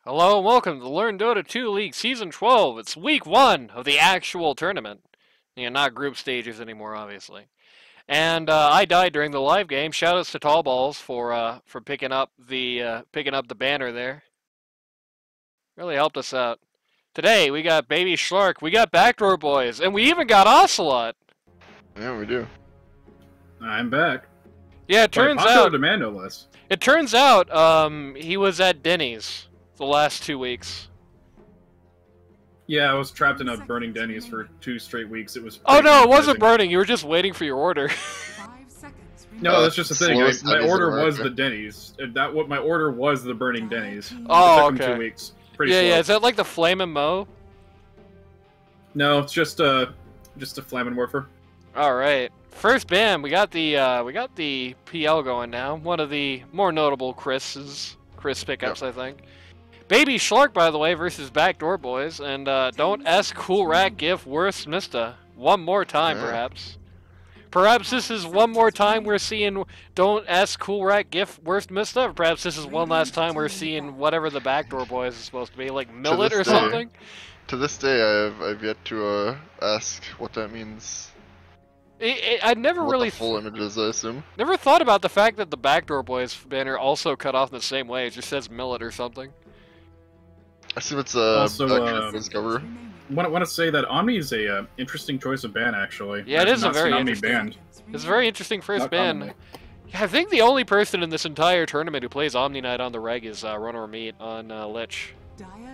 Hello and welcome to Learn Dota 2 League Season 12. It's week 1 of the actual tournament. Not group stages anymore, obviously. And I died during the live game. Shoutouts to Tall Balls for picking up the banner there. Really helped us out. Today we got Baby Shlark, we got Backdoor Boys, and we even got Ocelot. Yeah, we do. I'm back. Yeah, it turns out. Demand, no less. It turns out he was at Denny's the last 2 weeks. Yeah, I was trapped in a burning Denny's for 2 straight weeks. It was. Oh no, it wasn't burning. You were just waiting for your order. No, that's just the thing. My order was the Denny's. My order was the burning Denny's. Oh, it took okay. 2 weeks. Pretty Yeah, slow. yeah. Is that like the Flame and Mo? No, it's just a Flamin' Morpher. All right. First ban, we got the PL going now. One of the more notable Chris pickups, I think. Baby Shlark, by the way, versus Backdoor Boys, and don't ask Cool Rat give worst Mista one more time, perhaps. Perhaps this is one more time we're seeing don't ask Cool Rat give worst Mista, or perhaps this is one last time we're seeing whatever the Backdoor Boys is supposed to be, like Millet or something. To this day, I've yet to ask what that means. I never what really the full image is, I assume. Never thought about the fact that the Backdoor Boys banner also cut off in the same way. It just says Millet or something. I assume it's Also, cover. I want to say that Omni is a interesting choice of ban, actually. Yeah, it is a very Omni interesting. banned. It's a very interesting first Not ban. commonly. I think the only person in this entire tournament who plays Omni Knight on the reg is Runner Meat on Lich,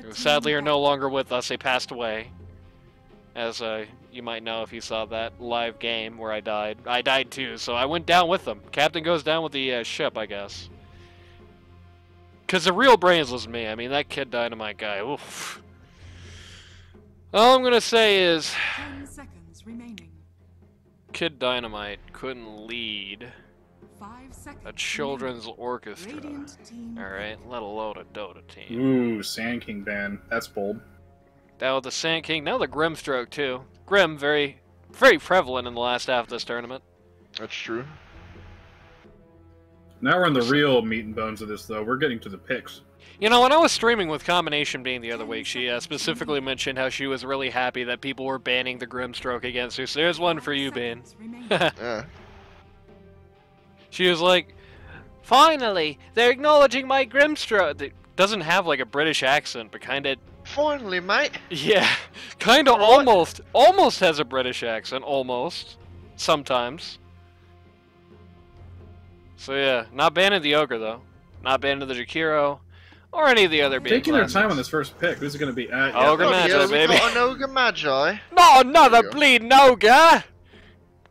who sadly are no longer with us. They passed away, as you might know if you saw that live game where I died. I died too, so I went down with them. Captain goes down with the ship, I guess. Because the real brains was me. I mean, that Kid Dynamite guy. Oof. All I'm going to say is 10 seconds remaining. Kid Dynamite couldn't lead 5 seconds a children's orchestra. team. Alright, let alone a Dota team. Ooh, Sand King ban. That's bold. That was the Sand King, now the Grimstroke too. Grim, very, very prevalent in the last half of this tournament. That's true. Now we're in the real meat and bones of this, though. We're getting to the picks. You know, when I was streaming with Combination Bean the other week, she specifically mentioned how she was really happy that people were banning the Grimstroke against her, so there's one for you, Bean. Yeah. She was like, finally, they're acknowledging my Grimstroke. It doesn't have like a British accent, but kind of... Finally, mate. Yeah, kind of almost has a British accent, almost. Sometimes. So yeah, not banning the Ogre though. Not banning the Jakiro, or any of the other being Taking their classics. time on this first pick. Who's it going to be? Ogre Magi, Yeah, baby. we got an Ogre Magi. Not another There you go. bleeding Ogre!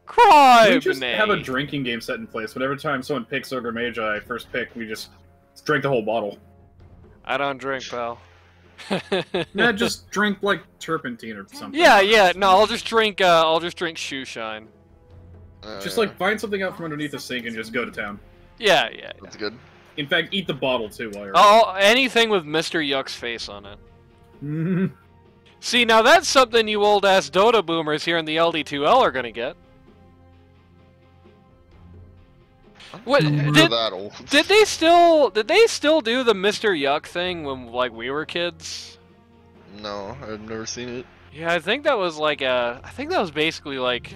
Cry, We just have a drinking game set in place. Whenever time someone picks Ogre Magi, first pick, we just drink the whole bottle. I don't drink, pal. Nah, just drink like turpentine or something. Yeah, no, I'll just drink shoe shine. Just like find something out from underneath the sink and just go to town. Yeah. That's good. In fact, eat the bottle too while you're. Oh, anything with Mr. Yuck's face on it. Mhm. See, now that's something you old ass Dota boomers here in the LD2L are gonna get. What We're that old. did they still do the Mr. Yuck thing when like we were kids? No, I've never seen it. Yeah, I think that was like I think that was basically like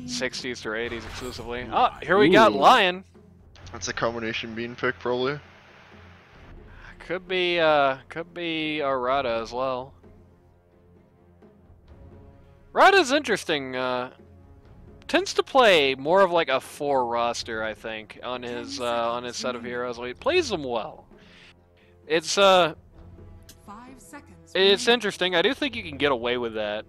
60s or 80s exclusively. Oh, here we got Ooh. Lion. That's a combination bean pick, probably. Could be our Rada as well. Rada's interesting. Tends to play more of like a 4 roster, I think, on his set of heroes. He plays them well. It's 5 seconds. It's interesting. I do think you can get away with that,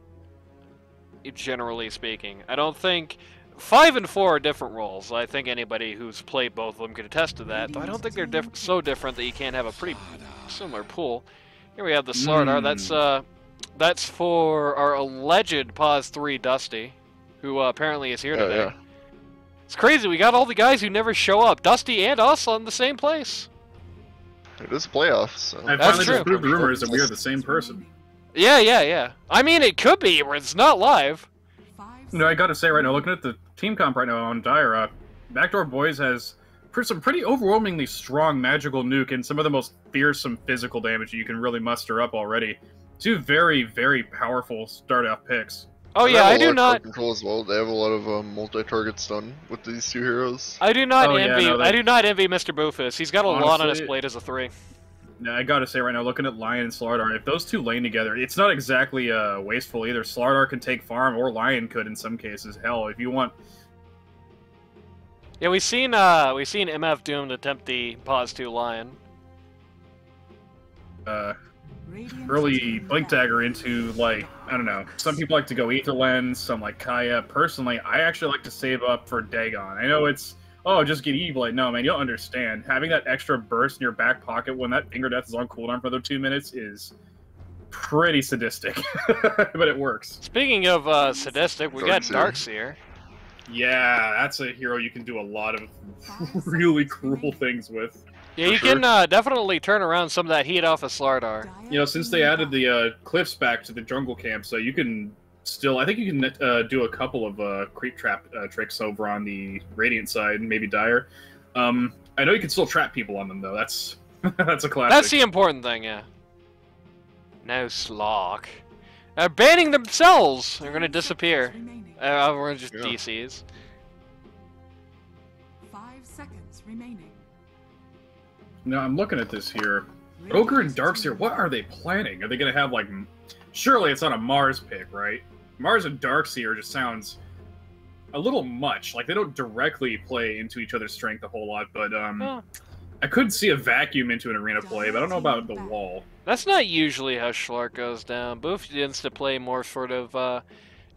generally speaking. I don't think 5 and 4 are different roles. I think anybody who's played both of them could attest to that. Though I don't think they're so different that you can't have a pretty similar pool. Here we have the Slardar. That's for our alleged Pause 3 Dusty, who apparently is here today. Yeah. It's crazy. We got all the guys who never show up. Dusty and us in the same place. It is playoffs, so. I That's finally true. disproved rumors that we are the same person. Yeah. I mean, it could be, but it's not live. No, I gotta say right now, looking at the team comp right now on Dire, Backdoor Boys has some pretty overwhelmingly strong magical nuke and some of the most fearsome physical damage you can really muster up already. Two very, very powerful start-off picks. Oh yeah, I do not control as well. They have a lot of multi-target stun with these two heroes. I do not envy. Yeah, no, I do not envy Mr. Boofus. He's got a lot on his Honestly, plate as a 3. Now, I gotta say right now, looking at Lion and Slardar, if those two lane together, it's not exactly wasteful either. Slardar can take farm, or Lion could in some cases. Hell, if you want... Yeah, we've seen MF Doomed attempt the pause 2 Lion. Early Blink Dagger into, like, I don't know. Some people like to go Ether Lens, some like Kaya. Personally, I actually like to save up for Dagon. I know it's, oh, just get Evilite. No, man, you don't understand. Having that extra burst in your back pocket when that Finger Death is on cooldown for another 2 minutes is pretty sadistic. But it works. Speaking of sadistic, we got Darkseer. Yeah, that's a hero you can do a lot of really cruel things with. Yeah, you can definitely turn around some of that heat off of Slardar. You know, since they added the cliffs back to the jungle camp, so you can still, I think you can do a couple of creep trap tricks over on the Radiant side, maybe Dire. I know you can still trap people on them, though. That's that's a classic. That's the important thing, yeah. No Shlark. Banning themselves! They're gonna disappear. We're just DCs. 5 seconds remaining. No, I'm looking at this here. Ogre and Darkseer, what are they planning? Are they going to have, like... Surely it's not a Mars pick, right? Mars and Darkseer just sounds a little much. Like, they don't directly play into each other's strength a whole lot, but, I could see a vacuum into an arena play, but I don't know about the wall. That's not usually how Shlark goes down. Boof tends to play more sort of,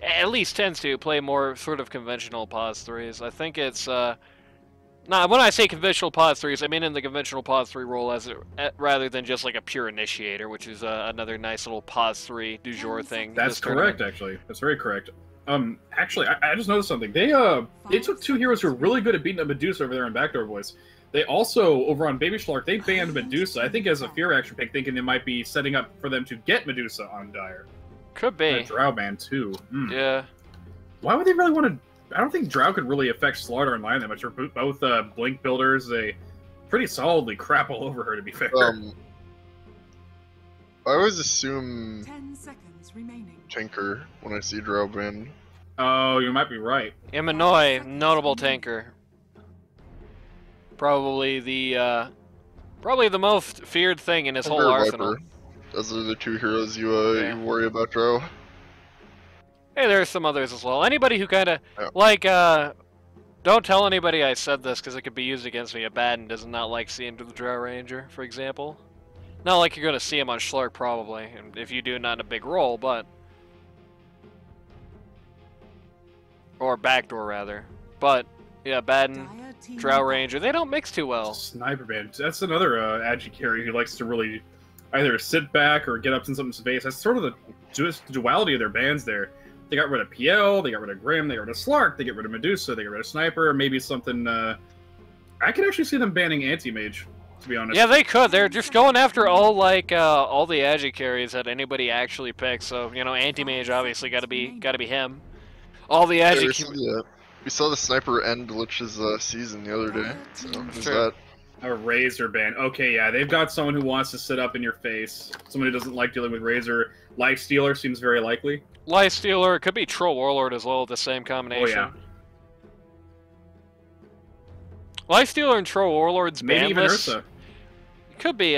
at least tends to play more sort of conventional pause 3s. I think it's, Nah, when I say conventional pause 3s, I mean in the conventional pause 3 role rather than just like a pure initiator, which is another nice little pause 3 du jour thing. That's correct, actually. That's very correct. Actually, I just noticed something. They took two heroes who are really good at beating up Medusa over there in Backdoor Boys. They also, over on Baby Shlark, they banned Medusa, I think as a fear action pick, thinking they might be setting up for them to get Medusa on Dire. Could be. And Drow ban, too. Yeah. Why would they really want to... I don't think Drow could really affect Slardar and Lion that much. They're both Blink builders. They pretty solidly crap all over her, to be fair. I always assume 10 seconds remaining. tanker when I see Drow ban. Oh, you might be right. Imanoi, notable tanker. Probably the most feared thing in his whole arsenal. Viper. Those are the two heroes you worry about, Drow. Hey, there's some others as well. Anybody who kind of, like, don't tell anybody I said this because it could be used against me. Abaddon does not like seeing the Drow Ranger, for example. Not like you're going to see him on Shlark, probably. And if you do, not in a big role, but... Or Backdoor, rather. But, yeah, Abaddon, Drow Ranger, they don't mix too well. Sniper band. That's another agi carry who likes to really either sit back or get up in something's face. That's sort of the duality of their bands there. They got rid of PL, they got rid of Grim, they got rid of Shlark, they get rid of Medusa, they get rid of Sniper, maybe something, I could actually see them banning Anti-Mage, to be honest. Yeah, they could. They're just going after all the agi carries that anybody actually picks, so, you know, Anti-Mage obviously gotta be him. All the agi... We saw the Sniper end Lich's season the other day, so there's that. A Razor ban. Okay, yeah, they've got someone who wants to sit up in your face. Someone who doesn't like dealing with Razor. Lifestealer seems very likely. Lifestealer, it could be Troll Warlord as well, the same combination. Oh, yeah. Lifestealer and Troll Warlord's maybe even banlist. Ursa. Could be,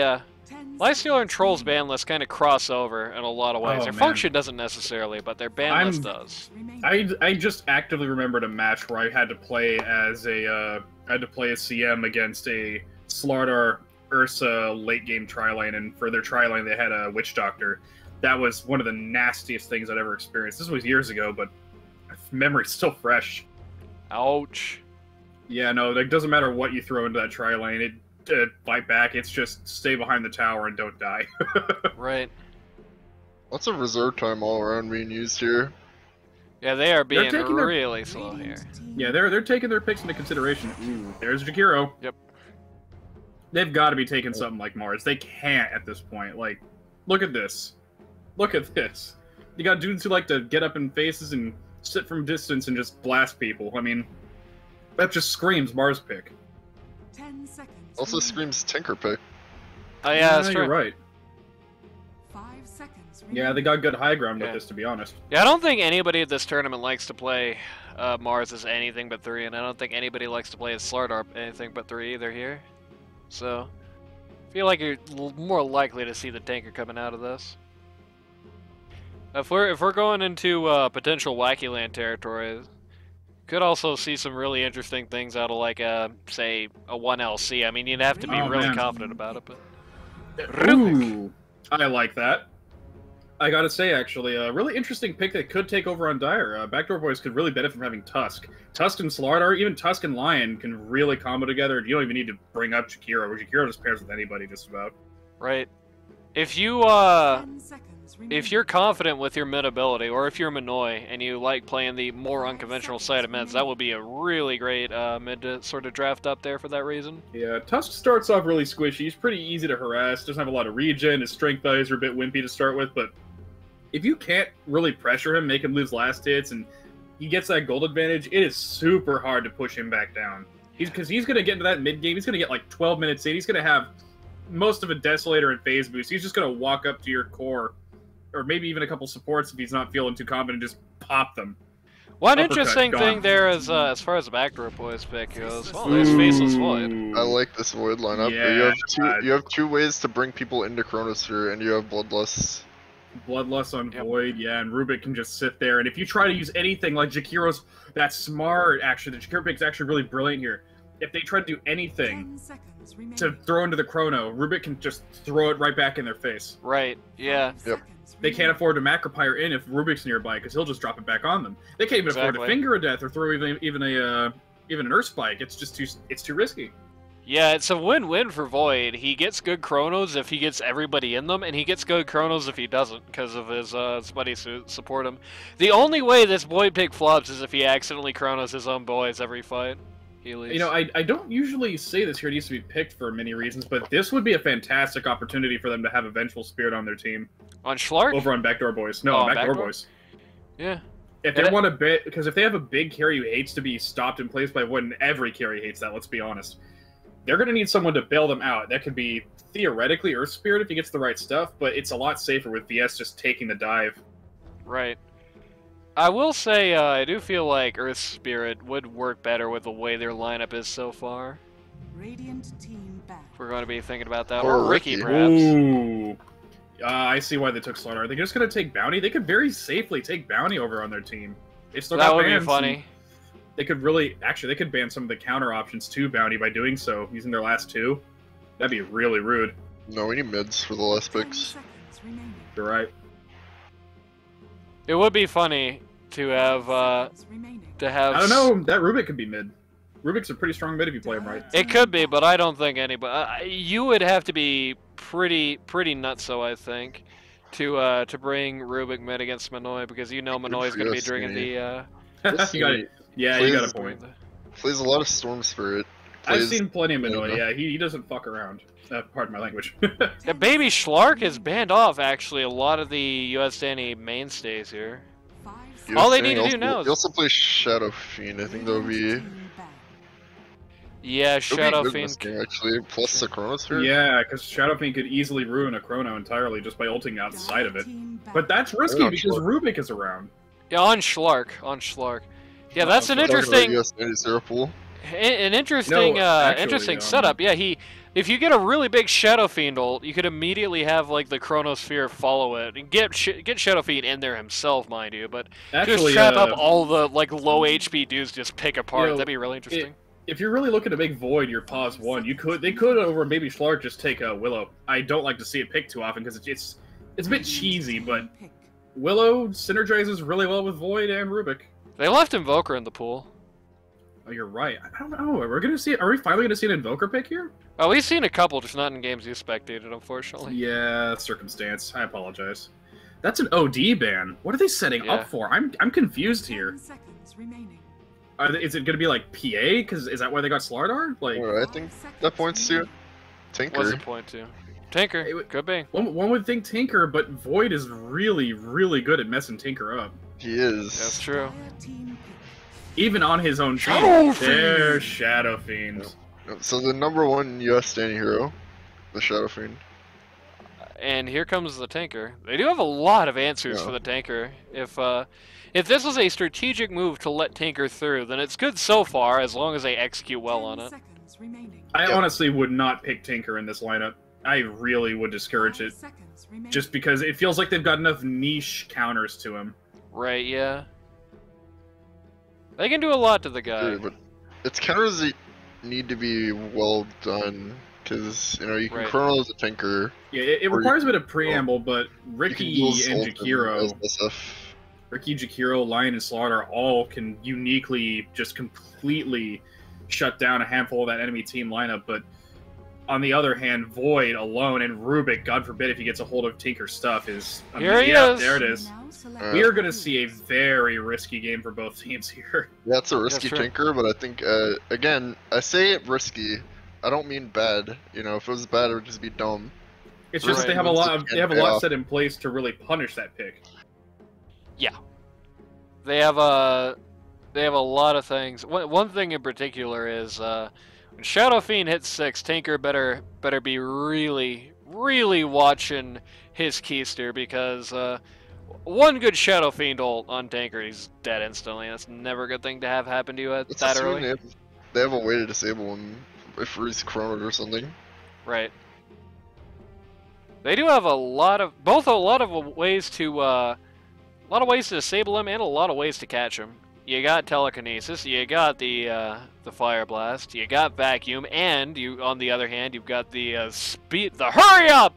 Lifestealer and Troll's ban list kind of cross over in a lot of ways. Oh, their man. function doesn't necessarily, but their ban list does. I just actively remembered a match where I had to play as a CM against a Slardar Ursa late game tri-lane, and for their tri-lane they had a Witch Doctor. That was one of the nastiest things I'd ever experienced. This was years ago, but memory's still fresh. Ouch. Yeah, no, it doesn't matter what you throw into that tri-lane. Fight back. It's just stay behind the tower and don't die. Right. Lots of reserve time all around being used here. Yeah, they are being really slow here. Yeah, they're taking their picks into consideration. Ooh, there's Jakiro. Yep. They've got to be taking something like Mars. They can't at this point. Like, look at this. Look at this. You got dudes who like to get up in faces and sit from distance and just blast people. I mean, that just screams Mars pick. 10 seconds. Also remaining. screams Tinker Pick. Oh yeah, that's you're true. right. 5 seconds. Yeah, they got good high ground Yeah. with this, to be honest. Yeah, I don't think anybody at this tournament likes to play Mars as anything but 3, and I don't think anybody likes to play as Slardar anything but 3 either here. So, I feel like you're more likely to see the tanker coming out of this. If we're going into potential Wacky Land territory, could also see some really interesting things out of like say a 1LC. I mean, you'd have to be Oh, really man. confident about it, but Ooh, I like that. I gotta say, actually, a really interesting pick that could take over on Dire. Backdoor Boys could really benefit from having Tusk. Tusk and Slardar, even Tusk and Lion, can really combo together. You don't even need to bring up Jakiro. Jakiro just pairs with anybody, just about. right. If you 10 seconds. if remaining. you're confident with your mid ability, or if you're Minoy and you like playing the more unconventional side of mids, that would be a really great mid to sort of draft up there for that reason. Yeah, Tusk starts off really squishy. He's pretty easy to harass. Doesn't have a lot of regen. His strength values are a bit wimpy to start with, but if you can't really pressure him, make him lose last hits, and he gets that gold advantage, it is super hard to push him back down. Because he's going to get into that mid game. He's going to get like 12 minutes in. He's going to have most of a Desolator and Phase Boost. He's just going to walk up to your core, or maybe even a couple supports if he's not feeling too confident, just pop them. One Uppercut, interesting gone. thing there is, as far as the Backdoor Boys pick goes, oh, there's Faceless Void. I like this Void lineup. Yeah, you have two ways to bring people into Chronosphere, and you have Bloodlust. Bloodlust on Yep. Void, yeah, and Rubik can just sit there. And if you try to use anything like Jakiro's, that's smart, actually. The Jakiro pick's actually really brilliant here. If they try to do anything 10 seconds. remaining. to throw into the Chrono, Rubik can just throw it right back in their face. Right, yeah. 5 Yep. seconds They can't remaining. afford to Macropire in if Rubik's nearby, because he'll just drop it back on them. They can't even afford to Exactly. finger a death or throw even an Earth Spike. It's just too risky. Yeah, it's a win-win for Void. He gets good Chronos if he gets everybody in them, and he gets good Chronos if he doesn't, because of his buddies who support him. The only way this Void pick flops is if he accidentally Chronos his own boys every fight. He leaves. You know, I don't usually say this here. It needs to be picked for many reasons, but this would be a fantastic opportunity for them to have a Vengeful Spirit on their team. On Shlark? Over on Backdoor Boys. No, Oh, Backdoor Backdoor? Boys. Yeah. If they want a bit, because if they have a big carry who hates to be stopped in place by Void, and every carry hates that, let's be honest, they're going to need someone to bail them out. That could be, theoretically, Earth Spirit if he gets the right stuff, but it's a lot safer with VS just taking the dive. Right. I will say, I do feel like Earth Spirit would work better with the way their lineup is so far. Radiant team back. If we're going to be thinking about that. Or Or Ricky, Ricky. perhaps. Ooh. I see why they took Slaughter. Are they just going to take Bounty? They could very safely take Bounty over on their team. They still That got would be bans, funny. and they could really... Actually, they could ban some of the counter options to Bounty by doing so, using their last two. That'd be really rude. No, we need mids for the last 10 picks. seconds remaining. You're right. It would be funny to have, 5 seconds remaining. I don't know. That Rubik could be mid. Rubik's a pretty strong mid if you play him right. It could be, but I don't think anybody. You would have to be pretty nutso, I think, to bring Rubik mid against Manoy, because you know Manoy's going to be Yes, drinking yeah. the. You got it. Yeah, you got a point. Plays a lot of Storm Spirit. I've Plays- seen plenty of Yeah. Minoy. Yeah, he doesn't fuck around. Pardon my language. Yeah, baby Shlark has banned off actually a lot of the US Danny mainstays here. 5 He All was they need saying to do also- now is- He also plays Shadow Fiend. I think that would be. Yeah, It'll be Shadow good Fiend. this game, actually. Plus the Chronosphere. Yeah, because Shadow Fiend could easily ruin a Chrono entirely just by ulting outside of it. But that's risky Yeah, because sure. Rubik is around. Yeah, on Shlark. Yeah, that's an Talking about interesting, US Zero pool. an interesting, No, actually, interesting setup. Yeah, if you get a really big Shadow Fiend ult, you could immediately have like the Chronosphere follow it and get Shadow Fiend in there himself, mind you. But just Actually, trap up all the like low HP dudes, just pick apart. You know, That'd be really interesting. if you're really looking to make Void your pause one, they could over maybe Shlark just take Willow. I don't like to see it picked too often because it's a bit cheesy, but Willow synergizes really well with Void and Rubik. They left Invoker in the pool. Oh, you're right. I don't know. Are we finally gonna see an Invoker pick here? Oh, we've seen a couple, just not in games you spectated, unfortunately. Yeah, circumstance. I apologize. That's an OD ban. What are they setting Yeah. up for? I'm confused 10 here. seconds remaining. Is it gonna be like PA? Because is that why they got Slardar? Like Alright, I think that points to Tinker. What's the point to? Tinker, It would- could be. one would think Tinker, but Void is really, really good at messing Tinker up. He is. That's true. Dire team pick. Even on his own team. Shadow Fiend! There's Shadow Fiend. So the #1 US standing hero, the Shadow Fiend. And here comes the tanker. They do have a lot of answers for the tanker. If this was a strategic move to let tanker through, then it's good so far as long as they execute well on it. I honestly would not pick Tinker in this lineup. I really would discourage it. Just because it feels like they've got enough niche counters to him. Right, yeah. They can do a lot to the guy. Yeah, but it's counters that need to be well done, because, you know, you can chrono as a tanker. Yeah, it requires a bit of preamble, but Ricky and Jakiro, Ricky, Jakiro, Lion, and Slaughter all can uniquely just completely shut down a handful of that enemy team lineup, but on the other hand, Void alone and Rubik, God forbid if he gets a hold of Tinker's stuff, is... Here he is! There it is. We are going to see a very risky game for both teams here. Yeah, it's a risky Tinker, but I think, again, I say it risky. I don't mean bad. You know, if it was bad, it would just be dumb. It's just they have a lot set in place to really punish that pick. Yeah. They have a lot of things. One thing in particular is when Shadow Fiend hits 6, Tinker better be really, really watching his keister, because one good Shadow Fiend ult on Tinker, he's dead instantly. That's never a good thing to have happen to you at that early. They have a way to disable him if he's chronoed or something. Right. They do have a lot of ways to disable him and a lot of ways to catch him. You got telekinesis, you got the fire blast, you got vacuum, and on the other hand you've got the hurry up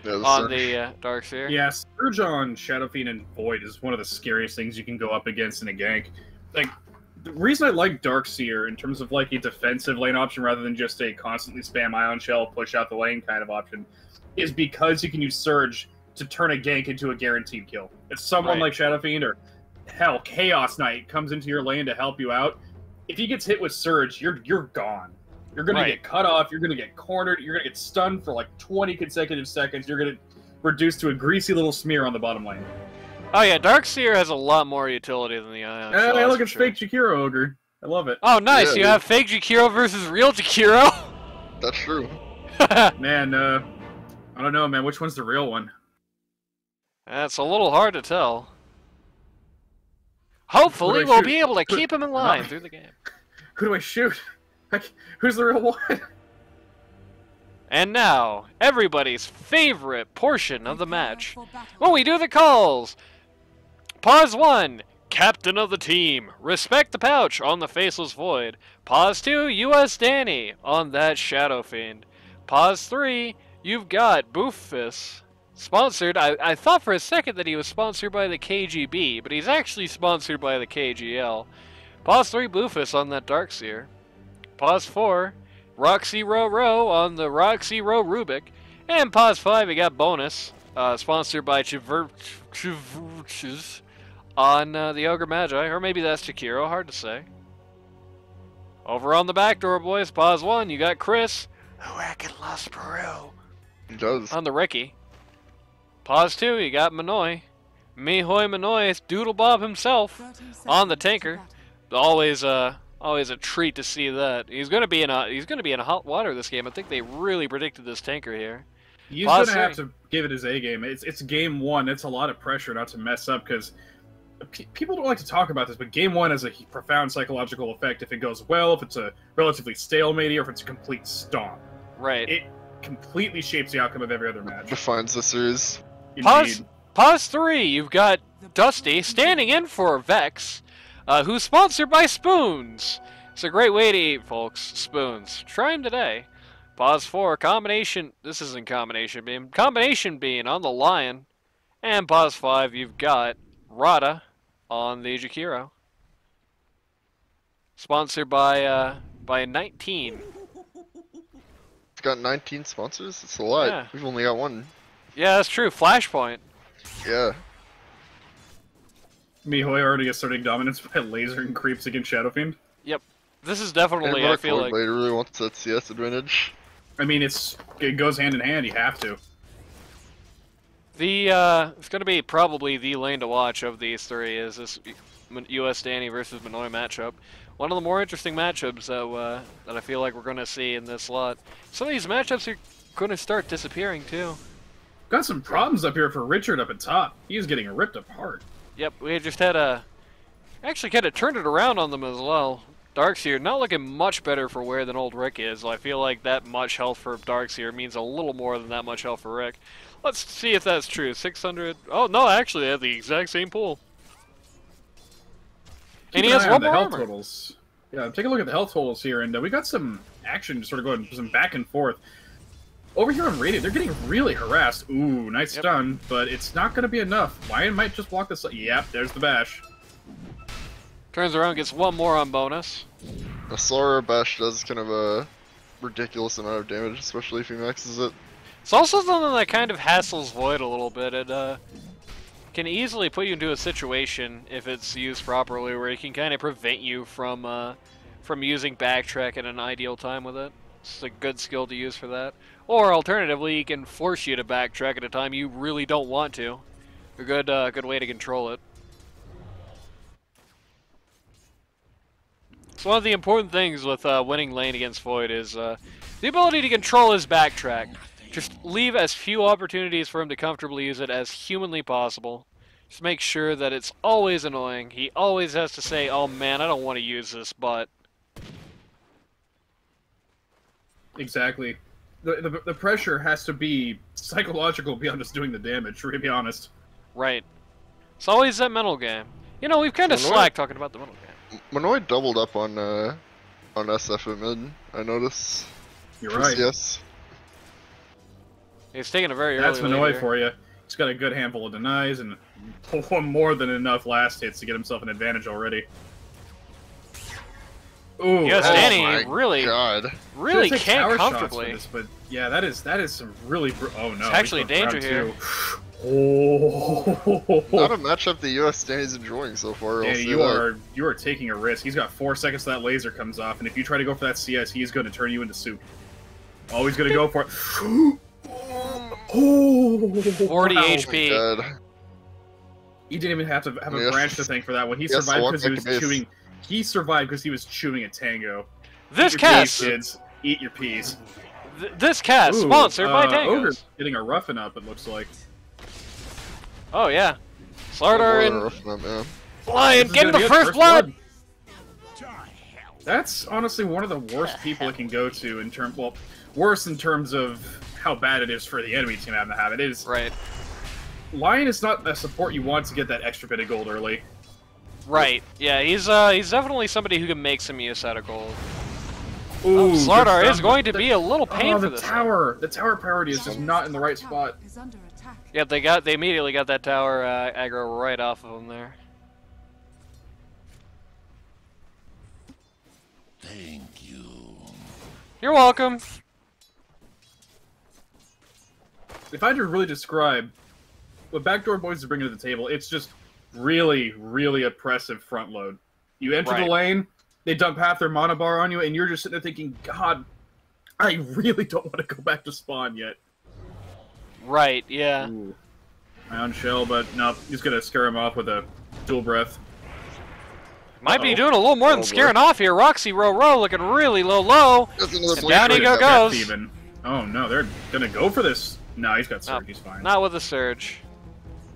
on the Darkseer. Yeah, Surge on Shadow Fiend and Void is one of the scariest things you can go up against in a gank. Like, the reason I like Darkseer in terms of like a defensive lane option rather than just a constantly spam Ion Shell, push out the lane kind of option, is because you can use Surge to turn a gank into a guaranteed kill. If someone like Shadow Fiend or hell, Chaos Knight comes into your lane to help you out, if he gets hit with Surge, you're gone. You're gonna get cut off, you're gonna get cornered, you're gonna get stunned for like 20 consecutive seconds, you're gonna reduce to a greasy little smear on the bottom lane. Oh yeah, Darkseer has a lot more utility than the Ion Shell. Hey, look, it's fake Jakiro Ogre. I love it. Oh nice, you have fake Jakiro versus real Jakiro? That's true. Man, I don't know, man, which one's the real one? That's a little hard to tell. Hopefully we'll be able to keep him in line through the game. Who do I shoot? Who's the real one? And now, everybody's favorite portion of the match. When we do the calls! Pause 1, Captain of the Team. Respect the pouch on the Faceless Void. Pause 2, US Danny on that Shadow Fiend. Pause 3, you've got Boofus. Sponsored, I thought for a second that he was sponsored by the KGB, but he's actually sponsored by the KGL. Pause 3, Boofus on that Darkseer. Pause 4, Roxy Row on the Roxy Row Rubik. And pause 5, we got bonus, sponsored by Chiverches on the Ogre Magi, or maybe that's Chikiro, hard to say. Over on the Backdoor Boys, pause 1, you got Chris, who reckon lost Peru, He does. on the Ricky. Pause 2, you got Manoy. Mihoy Manoy, Doodle Bob himself, on the tanker. Always a treat to see that. He's gonna be in hot water this game. I think they really predicted this tanker here. He's gonna have to give it his A game. It's game 1. It's a lot of pressure not to mess up, because people don't like to talk about this, but game 1 has a profound psychological effect if it goes well, if it's a relatively stalemate, or if it's a complete stomp. Right. It completely shapes the outcome of every other match. Defines the series. Pause 3, you've got Dusty standing in for Vex, who's sponsored by Spoons. It's a great way to eat, folks. Spoons. Try them today. Pause 4, combination. This isn't combination beam. Combination beam on the Lion. And pause 5, you've got Rada on the Jakiro. Sponsored by 19. It's got 19 sponsors? It's a lot. Yeah. We've only got one. Yeah, that's true. Flashpoint. Yeah. Mihoy already asserting dominance by lasering creeps against Shadow Fiend. Yep. This is definitely, I feel like... Blade really wants that CS advantage. I mean, it goes hand in hand. You have to. It's going to be probably the lane to watch of these three is this US Danny versus Manoy matchup. one of the more interesting matchups that I feel like we're going to see in this lot. Some of these matchups are going to start disappearing too. Got some problems up here for Richard up at top. He's getting ripped apart. Yep, we just had actually kind of turned it around on them as well. Darkseer not looking much better for wear than old Rick is. I feel like that much health for Darkseer means a little more than that much health for Rick. Let's see if that's true. 600. Oh no, actually they have the exact same pool. And he has one more armor. Totals. Yeah, take a look at the health totals here, and we got some action sort of going some back and forth. Over here on Radiant, they're getting really harassed. Ooh, nice stun, but it's not going to be enough. Lion might just block this. Yep, there's the bash. Turns around, gets one more on bonus. A Sora bash does kind of a ridiculous amount of damage, especially if he maxes it. It's also something that kind of hassles Void a little bit. It can easily put you into a situation, if it's used properly, where it can kind of prevent you from using backtrack at an ideal time with it. It's a good skill to use for that. Or alternatively, it can force you to backtrack at a time you really don't want to. A good way to control it. So one of the important things with winning lane against Void is the ability to control his backtrack. Just leave as few opportunities for him to comfortably use it as humanly possible. Just make sure that it's always annoying. He always has to say, oh man, I don't want to use this, but... Exactly. The pressure has to be psychological beyond just doing the damage, to be honest. Right. It's always that mental game. You know, we've kind of slacked talking about the mental game. Manoy doubled up on SF at mid, I notice. You're right. Yes. He's taking a very That's early Manoy lead for you. He's got a good handful of denies and more than enough last hits to get himself an advantage already. Ooh, yes, oh Danny my really take can't tower comfortably. shots for this, but yeah, that is some really. Oh no! It's actually danger here. Oh. Not a matchup the US Danny's enjoying so far. Danny, you are taking a risk. He's got 4 seconds till that laser comes off, and if you try to go for that CS, he's going to turn you into soup. Oh, he's going to go for it. Oh, 40 HP. God. He didn't even have to have a branch to thank for that one. He survived because he was chewing. He survived because he was chewing a tango. This cast, kids, eat your peas. This cast sponsored by tangos. Ogre's getting a roughing up. It looks like. Oh yeah, Slardar and yeah. Lion getting the first blood. That's honestly one of the worst people it can go to in terms. Well, worse in terms of how bad it is for the enemy team having to have it. It is right. Lion is not a support you want to get that extra bit of gold early. Right. Yeah, he's definitely somebody who can make some use out of gold. Ooh, Slardar is going to be a little pain for this. The tower priority is just not in the right spot. Yeah, they immediately got that tower aggro right off of him there. Thank you. You're welcome. If I had to really describe what Backdoor Boys is bringing to the table, it's just really, really oppressive front load. You enter the lane, they dump half their mana bar on you, and you're just sitting there thinking, God, I really don't want to go back to spawn yet. Right, yeah. Ooh. Ion Shell, but no, he's going to scare him off with a dual breath. Might be doing a little more than scaring off here. Roxy Row looking really low. And down he goes. Even. Oh no, they're going to go for this. No, he's got Surge, he's fine. Not with the Surge.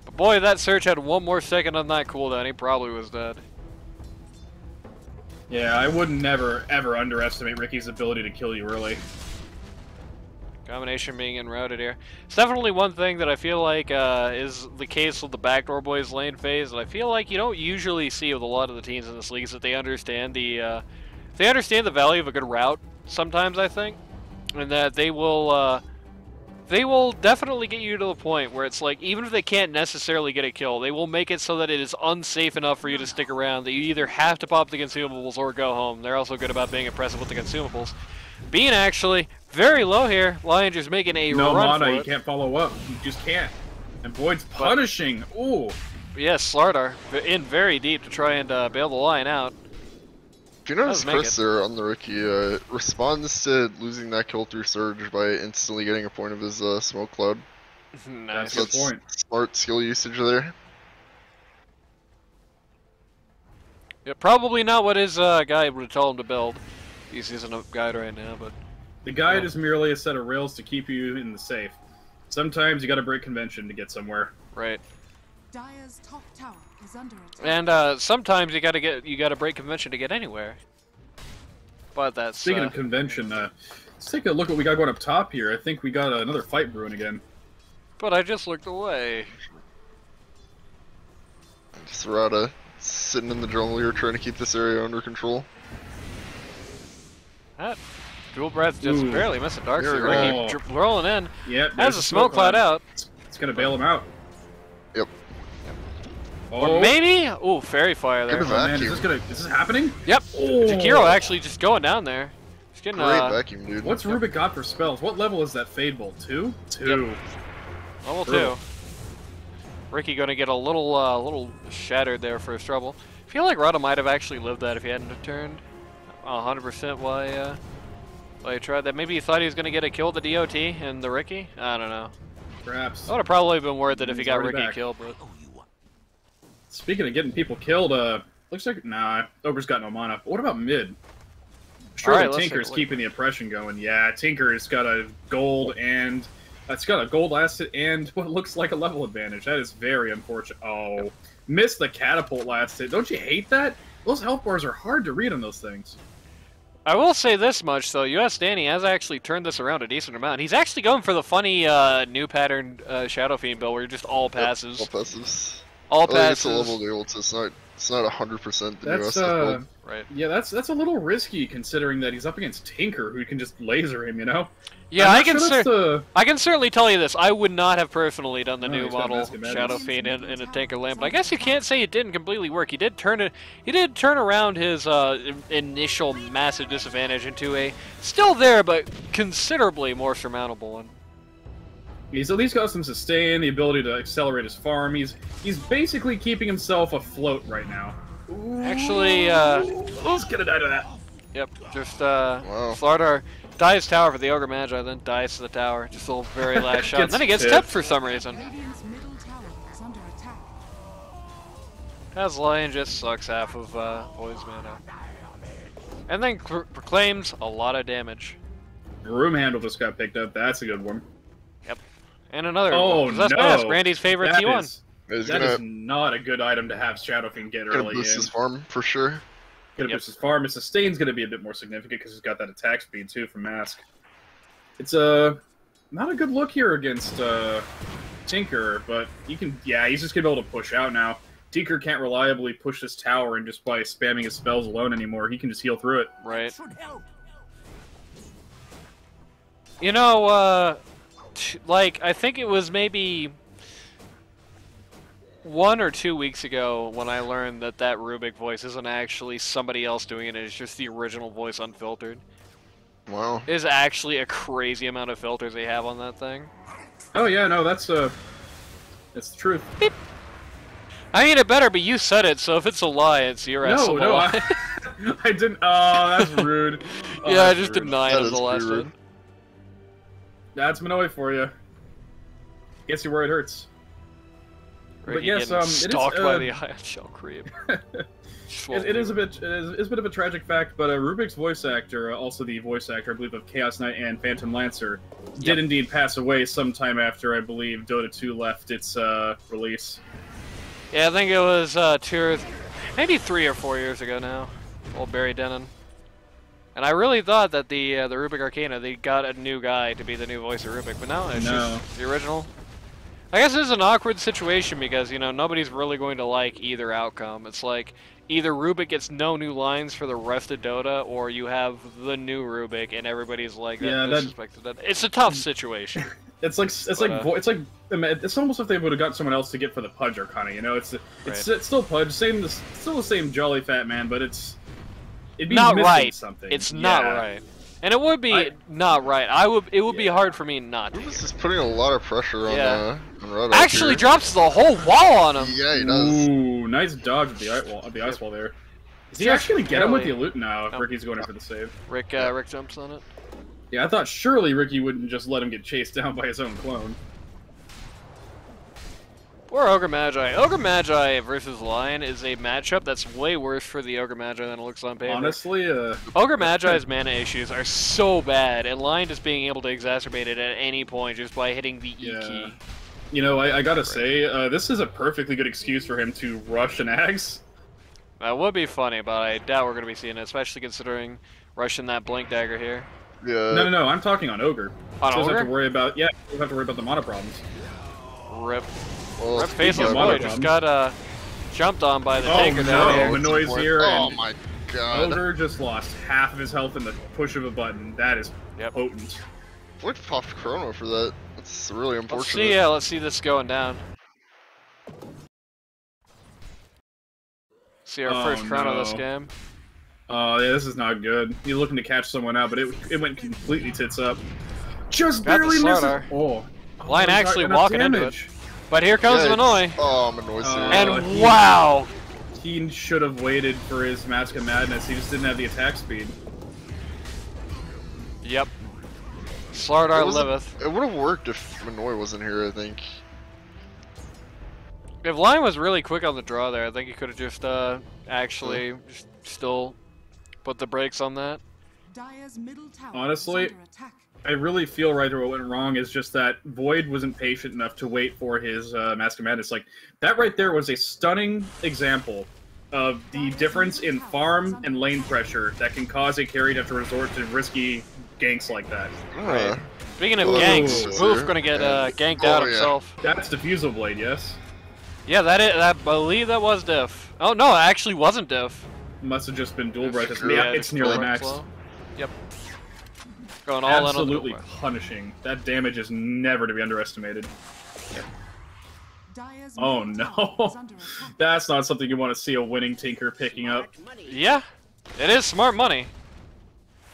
But boy, that Surge had one more second on that cooldown. He probably was dead. Yeah, I would never, ever underestimate Ricky's ability to kill you early. Combination being enrouted here. It's definitely one thing that I feel like is the case with the Backdoor Boys lane phase that I feel like you don't usually see with a lot of the teams in this league is that they understand the value of a good route sometimes, I think. And that they will definitely get you to the point where it's like, even if they can't necessarily get a kill, they will make it so that it is unsafe enough for you to stick around, that you either have to pop the consumables or go home. They're also good about being impressive with the consumables. Being actually very low here. Lion just making a run mana, for it. You can't follow up. You just can't. And Void's punishing. Ooh. Yes, Slardar in very deep to try and bail the Lion out. If you notice Chris there on the Ricky, responds to losing that kill through Surge by instantly getting a point of his smoke cloud. Nice. That's a good point. Smart skill usage there. Yeah, probably not what his guide would have told him to build. He's using a guide right now, but... The guide is merely a set of rails to keep you in the safe. Sometimes you gotta break convention to get somewhere. Right. Dire's top tower is under attack. And sometimes you gotta break convention to get anywhere. But that's... Speaking of convention, let's take a look at what we got going up top here. I think we got another fight brewing again. But I just looked away. Just Rada sitting in the jungle here trying to keep this area under control. That dual breath just Ooh. barely missing Darkseid. Oh. Ricky rolling in. Yep. Has a smoke cloud out. It's gonna bail him out. Yep. Or maybe? Ooh, fairy fire there. Good Oh, man, vacuum. is this happening? Yep. Oh. Jakiro actually just going down there. He's getting Great vacuum, dude. What's Rubik got for spells? What level is that Fade Bolt? 2? 2. level 2. Brutal. Ricky gonna get a little shattered there for his trouble. I feel like Rada might have actually lived that if he hadn't turned 100% while he tried that. Maybe he thought he was gonna get a kill with the DOT and the Ricky. I don't know. Perhaps. That would have probably been worth it if he He's got already Ricky back. killed, but Speaking of getting people killed, looks like Ogre's got no mana. But what about mid? Surely Alright, let's take a Tinker's look. keeping the oppression going. Yeah, Tinker's got a gold and it's got a gold asset and what looks like a level advantage. That is very unfortunate. Oh, missed the catapult last hit. Don't you hate that? Those health bars are hard to read on those things. I will say this much though, US Danny has actually turned this around a decent amount. He's actually going for the funny new pattern Shadow Fiend build where you're just all passes. All passes. All It's passes. a level deal. It's not 100% the That's US build. Right. Yeah, that's a little risky considering that he's up against Tinker, who can just laser him. You know. Yeah, I'm I not can sure that's I can certainly tell you this. I would not have personally done the No, new he's got model Mask of Madness. Shadow Fiend in a Tinker Lamp, but I guess you can't say it didn't completely work. He did turn around his initial massive disadvantage into a still there but considerably more surmountable one. He's at least got some sustain, the ability to accelerate his farm. He's basically keeping himself afloat right now. Actually, Let's get it out of that. yep, just Wow. Slardar dies tower for the Ogre Magi, then dies to the tower. Just a little very last shot. And then he gets Gets tipped tipped. for some reason. Radiant's middle tower is under attack. Lion just sucks half of Void's mana. And then proclaims a lot of damage. Room handle just got picked up. That's a good one. And another Oh, Possessed no. Mask, Randy's favorite That T1. He's that gonna, is not a good item to have Shadow Fiend get gonna early boost in. his farm for sure. Gonna Yep. boost his farm. His sustain's gonna be a bit more significant because he's got that attack speed too from Mask. It's not a good look here against Tinker, but he's just gonna be able to push out now. Tinker can't reliably push this tower and just by spamming his spells alone anymore. He can just heal through it. Right. You know, like, I think it was maybe 1 or 2 weeks ago when I learned that Rubik voice isn't actually somebody else doing it, it's just the original voice unfiltered. Wow. It is actually a crazy amount of filters they have on that thing. Oh yeah, no, that's the truth. I mean, it better be you said it, so if it's a lie, it's your ass. No, I didn't. Oh, that's rude. Oh, Yeah, I that's just rude. denied That it is the last pretty rude. one. That's Minoy for you. Gets you where it hurts. Ricky yes, getting it is, stalked by the ion shell creep. It is a bit of a tragic fact, but Rubik's voice actor, also the voice actor, I believe, of Chaos Knight and Phantom Lancer, did indeed pass away sometime after, I believe, Dota 2 left its release. Yeah, I think it was maybe 3 or 4 years ago now. Old Barry Denon. And I really thought that the Rubik Arcana, they got a new guy to be the new voice of Rubik, but no, it's just the original. I guess it's an awkward situation because, you know, nobody's really going to like either outcome. It's like either Rubik gets no new lines for the rest of Dota, or you have the new Rubik and everybody's like, disrespected that. It's a tough situation. It's almost if they would have got someone else to get for the Pudge Arcana, you know? It's still Pudge, still the same jolly fat man, but it'd be not missing right. something. It's not right. And it would be not right. It would be hard for me not to. This is putting a lot of pressure on Rada. Actually here. drops the whole wall on him. Yeah, he does. Ooh, nice dodge of the ice wall there. Is he actually gonna get him with the loot now? Nope. Ricky's going in for the save. Rick jumps on it. Yeah, I thought surely Ricky wouldn't just let him get chased down by his own clone. Or Ogre Magi. Ogre Magi versus Lion is a matchup that's way worse for the Ogre Magi than it looks on paper. Honestly, Ogre Magi's mana issues are so bad, and Lion just being able to exacerbate it at any point just by hitting the E key. You know, I gotta say, this is a perfectly good excuse for him to rush an Axe. That would be funny, but I doubt we're going to be seeing it, especially considering rushing that Blink Dagger here. Yeah. No, I'm talking on Ogre. On so Ogre? Have to worry about, yeah, you don't have to worry about the mana problems. Rip. Well, Rip Faceless mana Boy just got jumped on by the tanker no. down here. Minoy's here, Oh and my god. Ogre just lost half of his health in the push of a button. That is potent. Void popped Chrono for that. That's really unfortunate. Let's see this going down. See our first Chrono this game. Oh, yeah, this is not good. You're looking to catch someone out, but it went completely tits up. Just Got barely the misses. Slardar. Oh. Lion actually walking into it. damage. But here comes Minoy. Oh, Minoy's here. And wow! He should have waited for his Mask of Madness. He just didn't have the attack speed. Yep. Slardar liveth. It would have worked if Minoy wasn't here, I think. If Lion was really quick on the draw there, I think he could have just actually still put the brakes on that. Dire's middle tower Honestly, is under attack. I really feel right there what went wrong is just that Void wasn't patient enough to wait for his Mask of Madness. Like, that right there was a stunning example of the difference in farm and lane pressure that can cause a carry to have to resort to risky ganks like that. Right. Speaking of ganks, Boof gonna get ganked out himself. That's Diffusal Blade, yes? Yeah, I believe that was diff. Oh no, it actually wasn't diff. Must have just been dual breath. Yeah, It's nearly max. Yep. Going all Absolutely in on the punishing. That damage is never to be underestimated. Dire's Oh middle tower no, is under attack. that's not something you want to see a winning Tinker picking up. Yeah, it is smart money.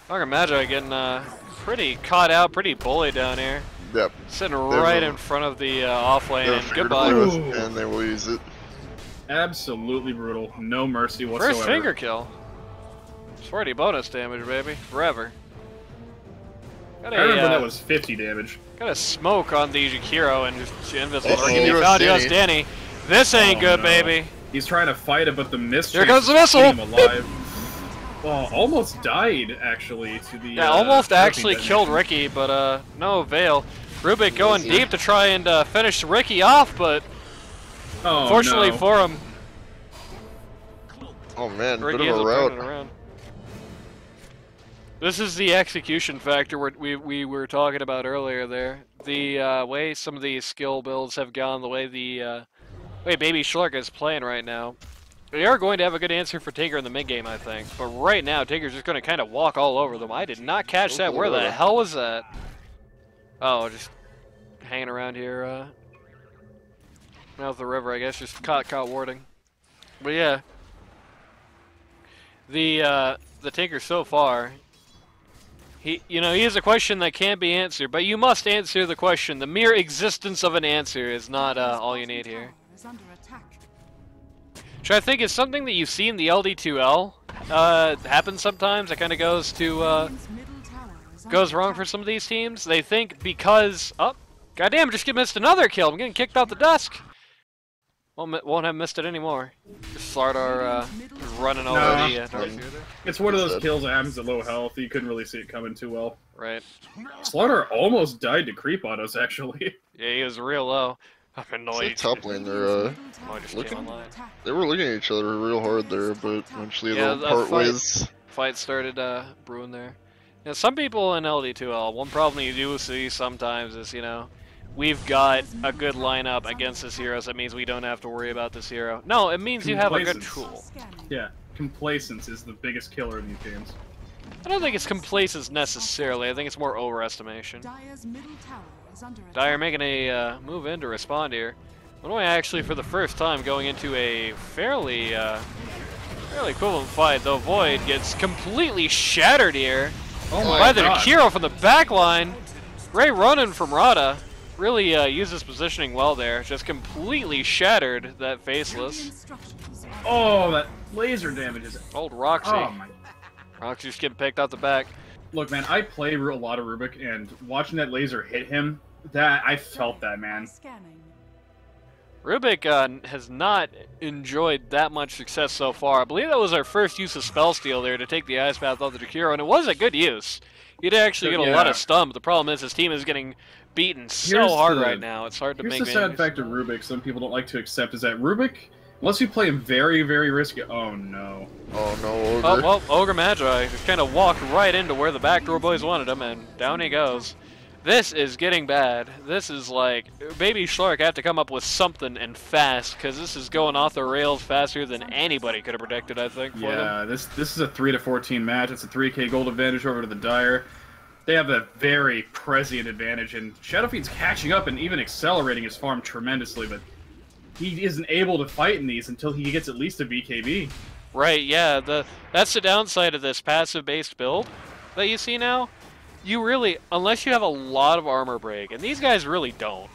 Ogre Magi getting pretty caught out, pretty bullied down here. Yep. Sitting right in front of the off lane, and goodbye. And they will use it. Absolutely brutal. No mercy whatsoever. First finger kill. 40 bonus damage, baby. Forever. Got I remember that was 50 damage. Got a smoke on the Jakiro and just invisible. Oh, He found US Danny. This ain't good, no. baby. He's trying to fight it, but the mist. Here comes the missile. Him alive. Oh, almost died actually to the. Yeah, almost actually detonation. killed Ricky, but no avail. Rubik going deep to try and finish Ricky off, but Oh, fortunately no. for him, Oh man, Ricky bit ends of up a turning route. it around. This is the execution factor we were talking about earlier there. The way some of these skill builds have gone, the way the way Baby Shlark is playing right now, they are going to have a good answer for Tinker in the mid game, I think. But right now, Tinker's just going to kind of walk all over them. I did not catch that. Where the hell was that? Oh, just hanging around here. Mouth of the river, I guess, just caught warding. But yeah, the Tinker so far. He has a question that can't be answered, but you must answer the question. The mere existence of an answer is not all you need here. Is under attack. Which I think is something that you see in the LD2L happens sometimes. It kind of goes to Radiant's middle tower is under goes wrong attack. for some of these teams. They think because goddamn, just missed another kill. I'm getting kicked out the desk. Won't have missed it anymore. Just Slardar running over the Dark Shooter. It's one of those kills that happens at low health. You couldn't really see it coming too well. Right. Slaughter almost died to creep on us, actually. Yeah, he was real low. I'm annoyed. Top lane, Oh, just looking- came online. they were looking at each other real hard there, but eventually Yeah, they'll part fight. ways. Fight started brewing there. Now, some people in LD2L, one problem you do see sometimes is, we've got a good lineup against this hero, so it means we don't have to worry about this hero. No, it means you have a good tool. Scanning. Yeah, complacence is the biggest killer in these games. I don't think it's complacence necessarily. I think it's more overestimation. Dire's middle tower is under attack. Dyer making a move in to respond here. Minoy actually, for the first time, going into a fairly equivalent fight, though Void gets completely shattered here Oh my by the god. Kiro from the back line. Great running from Rada. Really uses positioning well there. Just completely shattered that Faceless. Radiant structures are Oh, that laser damage is. Old Roxy. Oh my. Roxy just getting picked out the back. Look, man, I play a lot of Rubik, and watching that laser hit him, that I felt that, man. scanning. Rubik has not enjoyed that much success so far. I believe that was our first use of Spell Steal there to take the Ice Path off the Jakiro, and it was a good use. He did actually get a lot of stun, but the problem is his team is getting beaten so hard right now. It's hard to make. Here's the sad fact of Rubik some people don't like to accept is that Rubik, unless you play him very, very risky. Oh no. Oh no, Ogre. Oh well, Ogre Magi just kind of walked right into where the Backdoor Boys wanted him, and down he goes. This is getting bad. This is like, Baby Shlark have to come up with something and fast, because this is going off the rails faster than anybody could have predicted, I think, for them. This is a 3-14 match. It's a 3k gold advantage over to the Dire. They have a very prescient advantage, and Shadowfiend's catching up and even accelerating his farm tremendously, but he isn't able to fight in these until he gets at least a BKB. Right, yeah, that's the downside of this passive-based build that you see now. You really, unless you have a lot of armor break, and these guys really don't.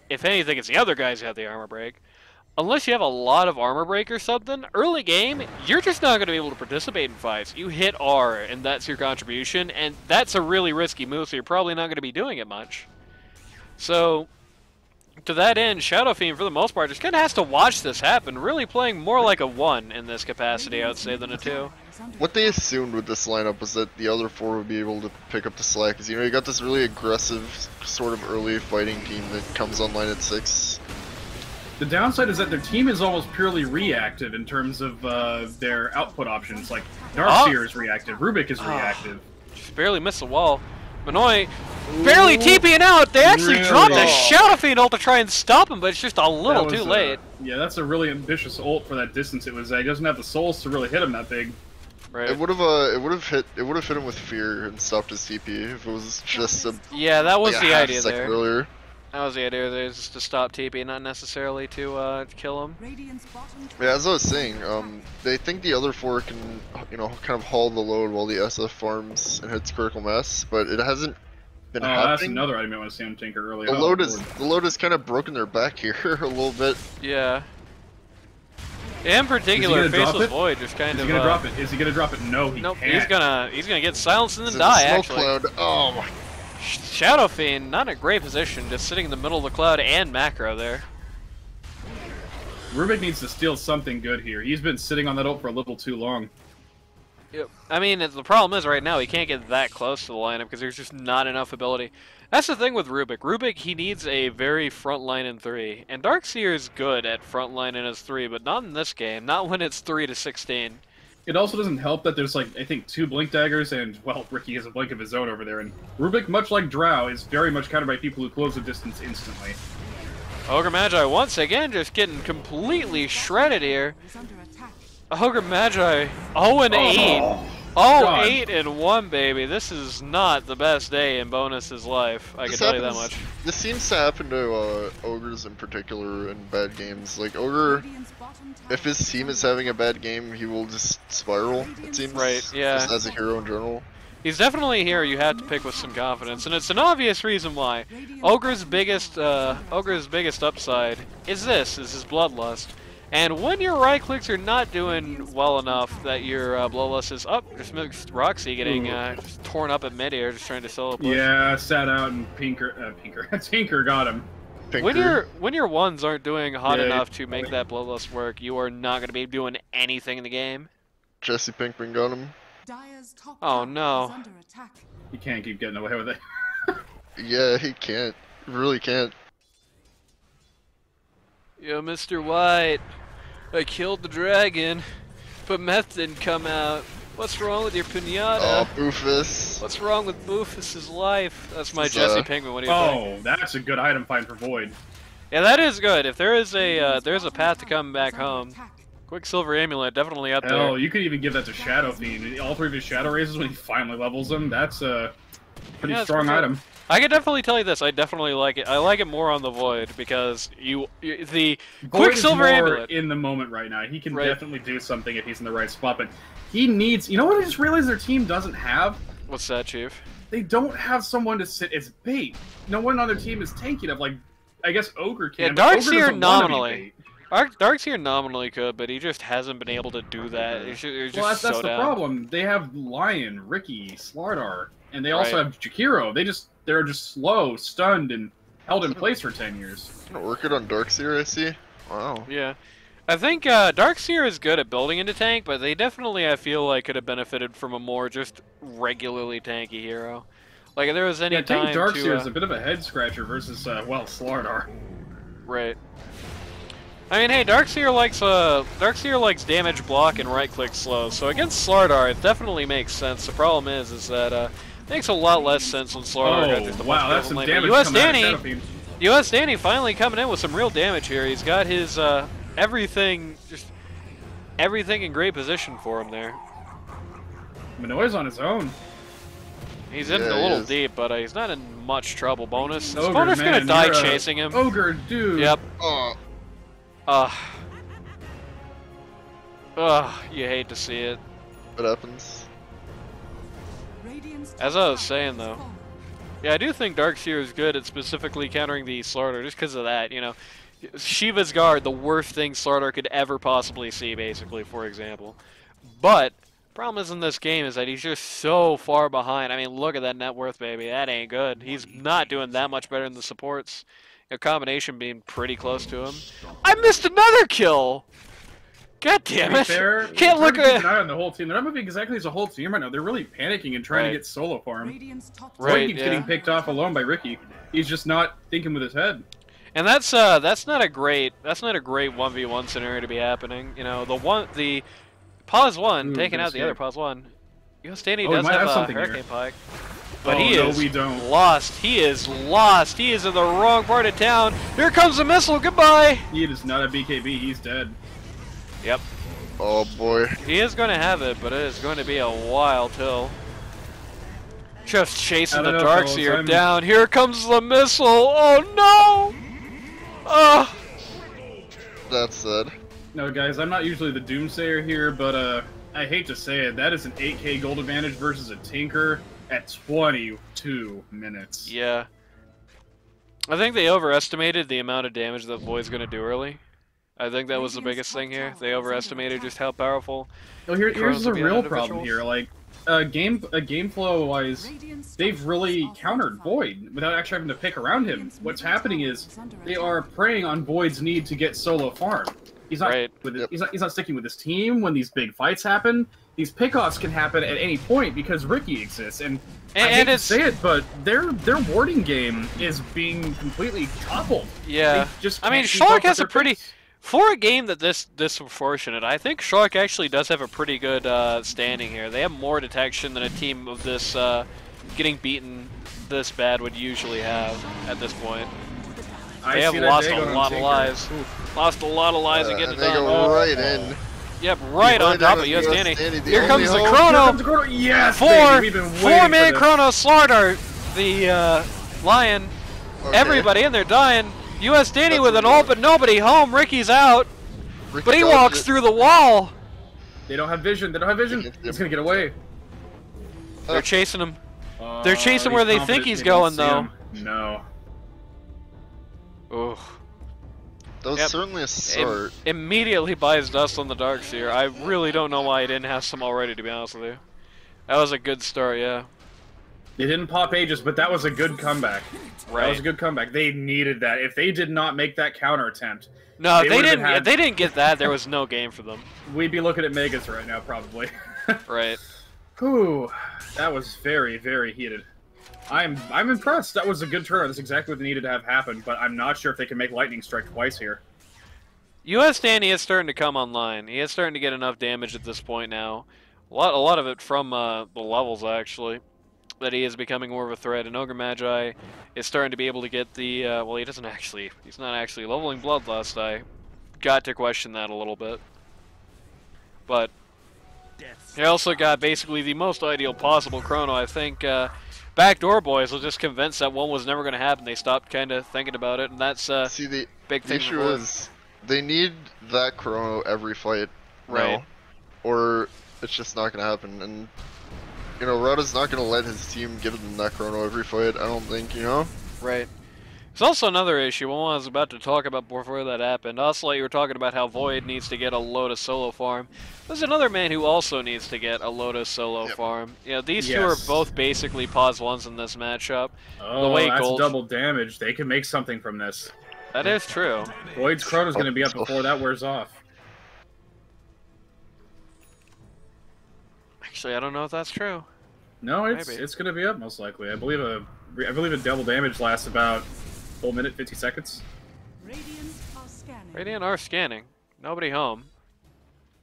If anything, it's the other guys who have the armor break. Unless you have a lot of armor break or something, early game, you're just not going to be able to participate in fights. You hit R, and that's your contribution, and that's a really risky move, so you're probably not going to be doing it much. So, to that end, Shadow Fiend, for the most part, just kind of has to watch this happen, really playing more like a 1 in this capacity, I would say, than a 2. What they assumed with this lineup was that the other 4 would be able to pick up the slack, because, you know, you got this really aggressive, sort of early fighting team that comes online at 6. The downside is that their team is almost purely reactive in terms of their output options. Like, Darkseer is reactive, Rubik is reactive. Just barely missed the wall. Manoy barely TPing out. They actually dropped a Shadow Fiend ult to try and stop him, but it's just a little too late. Yeah, that's a really ambitious ult for that distance it was. He doesn't have the souls to really hit him that big. Right. It would have hit him with fear and stopped his TP if it was just a that was the idea there. Earlier. That was the idea there, just to stop TP, not necessarily to kill him. Yeah, as I was saying, they think the other 4 can, you know, kind of haul the load while the SF farms and hits critical mass, but it hasn't been happening. That's another item I want to see him tinker early. The load is kind of broken their back here a little bit. Yeah. In particular, Faceless Void just kind of. Is he gonna drop it? Is he gonna drop it? No, he nope, can't. he's gonna get silenced and then die. Smoke actually. cloud. Oh my. Shadow Fiend, not in a great position, just sitting in the middle of the cloud and macro there. Rubik needs to steal something good here. He's been sitting on that ult for a little too long. Yep. I mean, the problem is right now he can't get that close to the lineup because there's just not enough ability. That's the thing with Rubik. Rubik, he needs a very front line in 3. And Darkseer is good at front line in his 3, but not in this game. Not when it's 3-16. It also doesn't help that there's, like, I think 2 Blink Daggers, and, well, Ricky has a Blink of his own over there. And Rubik, much like Drow, is very much countered by people who close the distance instantly. Ogre Magi once again just getting completely shredded here. Ogre Magi 0-8. Oh, 8-1, baby. This is not the best day in Bonus's life. I can tell you that much. This seems to happen to Ogres in particular in bad games. Like, Ogre, if his team is having a bad game, he will just spiral, it seems. Right, yeah. Just as a hero in general. He's definitely a hero you have to pick with some confidence, and it's an obvious reason why. Ogre's biggest upside is his Bloodlust. And when your right clicks are not doing well enough that your Bloodlust is up, just makes Roxy getting just torn up at mid-air, just trying to solo push. Yeah, sat out and Tinker got him. Pinker. When your ones aren't doing hot enough to make that Bloodlust work, you are not going to be doing anything in the game. Jesse Pinkman got him. Oh no. He can't keep getting away with it. Yeah, he can't. Really can't. Yo, Mr. White, I killed the dragon, but meth didn't come out. What's wrong with your pinata? Oh, Boofus. What's wrong with Boofus's life? That's my Jesse Pinkman. What do you think? Oh, that's a good item find for Void. Yeah, that is good. If there is a path to come back home, Quicksilver Amulet definitely up there. Hell, you could even give that to Shadow Fiend. All 3 of his Shadow Raises when he finally levels them. That's a pretty strong item. I can definitely tell you this. I definitely like it. I like it more on the Void because the Quicksilver Amulet in the moment right now. He can definitely do something if he's in the right spot, but he needs. You know what? I just realized their team doesn't have. What's that, Chief? They don't have someone to sit as bait. No one on their team is tanky enough. Like, I guess Ogre can. Yeah, Darkseer nominally. Darkseer nominally could, but he just hasn't been able to do that. It's just well, that's so the problem. They have Lion, Ricky, Slardar, and they also have Jakiro. They're just slow, stunned, and held in place for 10 years. Gonna work it on Darkseer, I see. Wow. Yeah. I think Darkseer is good at building into tank, but they definitely, I feel like, could have benefited from a more just regularly tanky hero. Like, if there was any time I think Darkseer to... is a bit of a head scratcher versus, well, Slardar. Right. I mean, hey, Darkseer likes damage block and right-click slow, so against Slardar, it definitely makes sense. The problem is that it makes a lot less sense when Slardar got just a wow, that's some lane. damage US coming out of Danny, Shadowfiend. US Danny finally coming in with some real damage here. He's got his everything in great position for him there. Minoy's on his own. He's in a little deep, but he's not in much trouble. Bonus. His Ogre, opponent's man, gonna die you're a chasing him. Ogre, dude. Yep. Oh, You hate to see it. what happens? As I was saying, though, yeah, I do think Darkseer is good at specifically countering the Slardar, just because of that, you know. Shiva's Guard, the worst thing Slardar could ever possibly see, basically, for example. But, problem is in this game is that he's just so far behind. I mean, look at that net worth, baby. That ain't good. He's not doing that much better than the supports. A combination being pretty close to him. I missed another kill! God damn it! Can't look at at... an eye on the whole team. They're not moving exactly as a whole team right now. They're really panicking and trying to get solo farm. Right, He keeps getting picked off alone by Ricky. He's just not thinking with his head. And that's not a great 1v1 scenario to be happening. You know, the pause one taking out the other pause one. US Danny does have a Hurricane Pike, but he is lost. He is lost. He is in the wrong part of town. Here comes the missile. Goodbye. He is not a BKB. He's dead. Yep. Oh boy. He is going to have it, but it is going to be a while till. Just chasing the Darkseer down. Here comes the missile. Oh no! That's sad. No, guys, I'm not usually the doomsayer here, but I hate to say it, that is an 8k gold advantage versus a Tinker at 22 minutes. Yeah. I think they overestimated the amount of damage that Void's going to do early. I think that was the biggest thing here. They overestimated just how powerful. Well, here's the real problem here. Like, game flow wise, they've really countered Void without actually having to pick around him. What's happening is they are preying on Void's need to get solo farm. He's not he's not sticking with his team when these big fights happen. These pickoffs can happen at any point because Ricky exists, and I hate to say it, but their warding game is being completely toppled. Yeah, I mean, Shlark has a pretty. For a game that this unfortunate, I think Shlark actually does have a pretty good standing here. They have more detection than a team of this getting beaten this bad would usually have at this point. They have lost a lot of lives. Lost a lot of lives and getting it done. They go right in. Yep, right on top of US Danny. Here comes the Chrono. Yes, Four-man Chrono Slardar, the Lion. Okay. Everybody in there dying. US Danny with an ult, but nobody home. Ricky's out. But he walks through the wall. They don't have vision. They don't have vision. He's gonna get away. They're chasing him. They're chasing where they think he's going, though. No. Ooh. That was certainly a start. Immediately buys dust on the Darkseer. I really don't know why he didn't have some already, to be honest with you. That was a good start, yeah. They didn't pop Aegis, but that was a good comeback. Right. That was a good comeback. They needed that. If they did not make that counter attempt, no, they didn't. If they didn't get that, there was no game for them. We'd be looking at Megas right now, probably. Right. Whew, that was very, very heated. I'm impressed. That was a good turn. That's exactly what they needed to have happen. But I'm not sure if they can make Lightning Strike twice here. US Danny is starting to come online. He is starting to get enough damage at this point now. A lot of it from the levels actually. That he is becoming more of a threat, and Ogre Magi is starting to be able to get the, well, he's not actually leveling Bloodlust. I got to question that a little bit. But he also got basically the most ideal possible Chrono. I think Backdoor Boys was just convinced that one was never going to happen. They stopped kind of thinking about it, and that's See, the big thing. The issue is they need that Chrono every fight now, or it's just not going to happen. And you know, Rada's not going to let his team give them that Chrono every fight, I don't think, you know? Right. There's also another issue, one I was about to talk about before that happened. Also, like you were talking about how Void needs to get a Lotus solo farm. There's another man who also needs to get a Lotus solo farm. You know, these two are both basically pause ones in this matchup. Oh, the way that's Gold... double damage. They can make something from this. That is true. Void's Chrono's going to be up before that wears off. Actually, I don't know if that's true. No, it's going to be up most likely. I believe a double damage lasts about a full minute, 50 seconds. Radiant are scanning. Nobody home.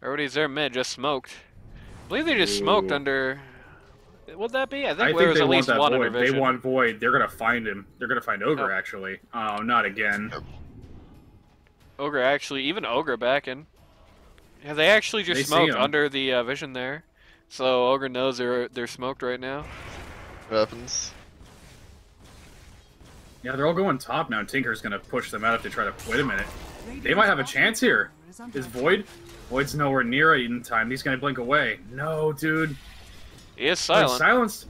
Everybody's there mid, just smoked. I believe they just smoked under... Would that be? I think there was at least one under vision. They want Void. They're going to find him. They're going to find Ogre, actually. Oh, not again. Ogre, actually. Even Ogre back in. Yeah, they actually just smoked under the vision there. So Ogre knows they're smoked right now. What happens? Yeah, they're all going top now. Tinker's going to push them out if they try to... Wait a minute. They might have a chance here. Is Void? Void's nowhere near it in time. He's going to blink away. No, dude. He is silent. He's silenced.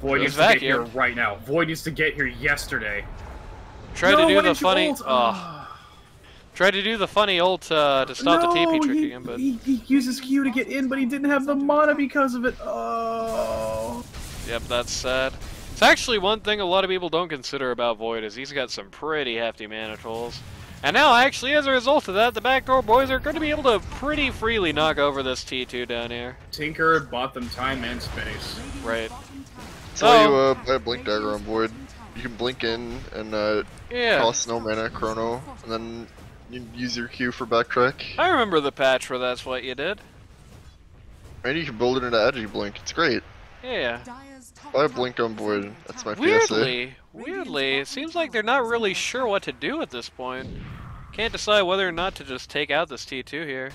Void needs to get here right now. Void needs to get here yesterday. Tried to do the funny... Tried to do the funny ult to stop the TP trick again, but... He uses Q to get in, but he didn't have the mana because of it. Oh. Yep, that's sad. It's actually one thing a lot of people don't consider about Void is he's got some pretty hefty mana tools. And now, actually, as a result of that, the Backdoor Boys are going to be able to pretty freely knock over this T2 down here. Tinker bought them time and space. Right. So you buy a Blink Dagger on Void. You can blink in and cost no mana, Chrono, and then you use your Q for backtrack. I remember the patch where that's what you did. And you can build it into Agi Blink. It's great. Yeah. Buy a Blink on Void. That's my PSA. Weirdly, it seems like they're not really sure what to do at this point. Can't decide whether or not to just take out this T2 here.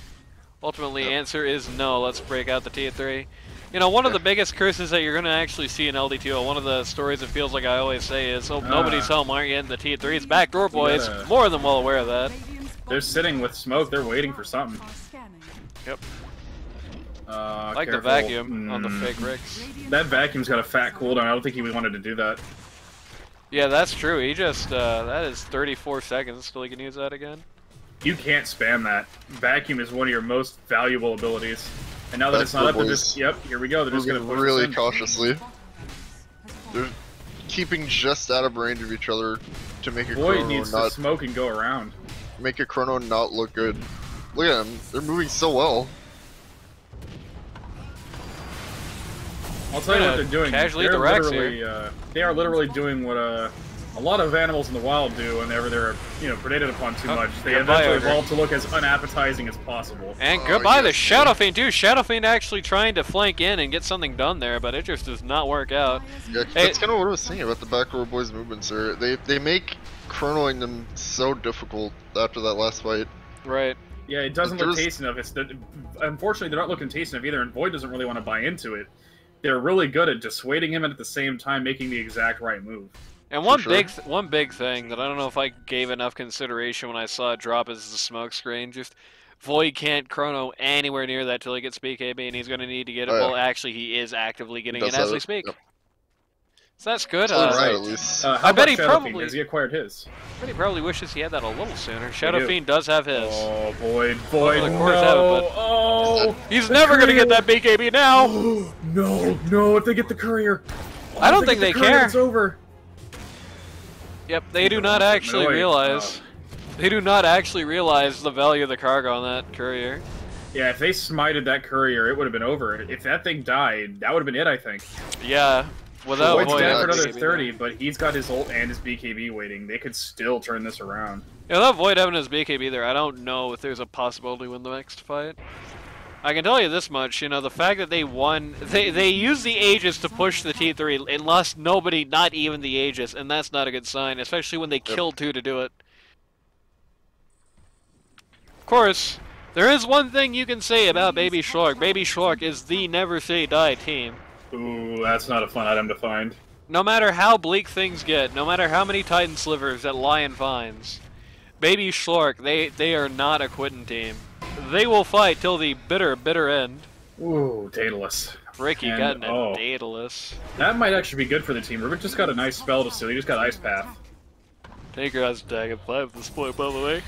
Ultimately, answer is no. Let's break out the T3. You know, one of the biggest curses that you're going to actually see in LD2, one of the stories it feels like I always say is, oh, nobody's home, aren't getting the T3s. Backdoor Boys, more than well aware of that. They're sitting with smoke. They're waiting for something. Yep. Like the vacuum on the fake Ricks. That vacuum's got a fat cooldown. I don't think he wanted to do that. Yeah, that's true. He just, that is 34 seconds till he can use that again. You can't spam that. Vacuum is one of your most valuable abilities. And now that it's not up, they're just, yep, here we go. They're just going to push really cautiously. They're keeping just out of range of each other to make a Void needs to smoke and go around. Make a Chrono not look good. Look at them. They're moving so well. I'll tell you what they're doing. They are literally doing what a lot of animals in the wild do whenever they're predated upon too much. They eventually evolve to look as unappetizing as possible. And goodbye the Shadow Fiend too. Shadow Fiend actually trying to flank in and get something done there, but it just does not work out. Yeah, that's kind of what I was saying about the Backdoor Boys movements. They make chronoing them so difficult after that last fight. Right. Yeah, it doesn't look tasty enough. Unfortunately, they're not looking tasty enough either, and Void doesn't really want to buy into it. They're really good at dissuading him and at the same time making the exact right move. And one big thing that I don't know if I gave enough consideration when I saw it drop is the smoke screen. Just Void can't chrono anywhere near that till he gets BKB, and he's going to need to get it. Well, actually, he is actively getting it as we speak. Yep. So that's good. Right, at least. I bet he probably has he acquired his. I bet he probably wishes he had that a little sooner. Shadow Fiend does have his. Oh, Void, no! He's never going to get that BKB now. No! If they get the courier, I don't think they care. It's over. Yep, they do not actually realize. They do not actually realize the value of the cargo on that courier. Yeah, if they smited that courier, it would have been over. If that thing died, that would have been it, I think. Yeah. Without Void's dead for another 30, but he's got his ult and his BKB waiting. They could still turn this around. Yeah, without Void having his BKB there, I don't know if there's a possibility to win the next fight. I can tell you this much, the fact that they won, they used the Aegis to push the T3 and lost nobody, not even the Aegis, and that's not a good sign, especially when they killed two to do it. Of course, there is one thing you can say about Baby Shlark. Baby Shlark is the never say die team. Ooh, that's not a fun item to find. No matter how bleak things get, no matter how many Titan slivers that Lion finds, Baby Shlark, they are not a quitting team. They will fight till the bitter, bitter end. Ooh, Daedalus. Ricky got a Daedalus. That might actually be good for the team. Rubik just got a nice spell to steal. He just got Ice Path. Taker has a tag at 5 at this point, by the way.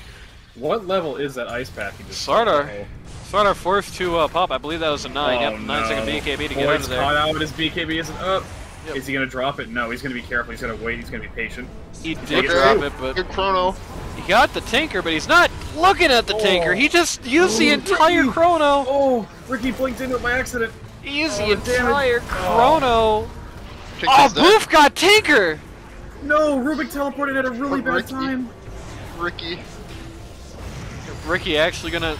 What level is that ice pack you just Sardar. Sardar forced to pop. I believe that was a 9. Oh, Yep, 9 second BKB to get out of there. Caught out, but his BKB isn't up. Yep. Is he gonna drop it? No, he's gonna be careful. He's gonna wait. He's gonna be patient. He did drop it, but Good chrono. he got the Tinker, but he's not looking at the Tinker. He just used the entire chrono. Oh, Ricky blinked into it by accident. He used the Oh, damn it. entire chrono. Check Oh, this out. Boof got Tinker. No, Rubik teleported at a really bad Ricky. time. Ricky. Ricky actually gonna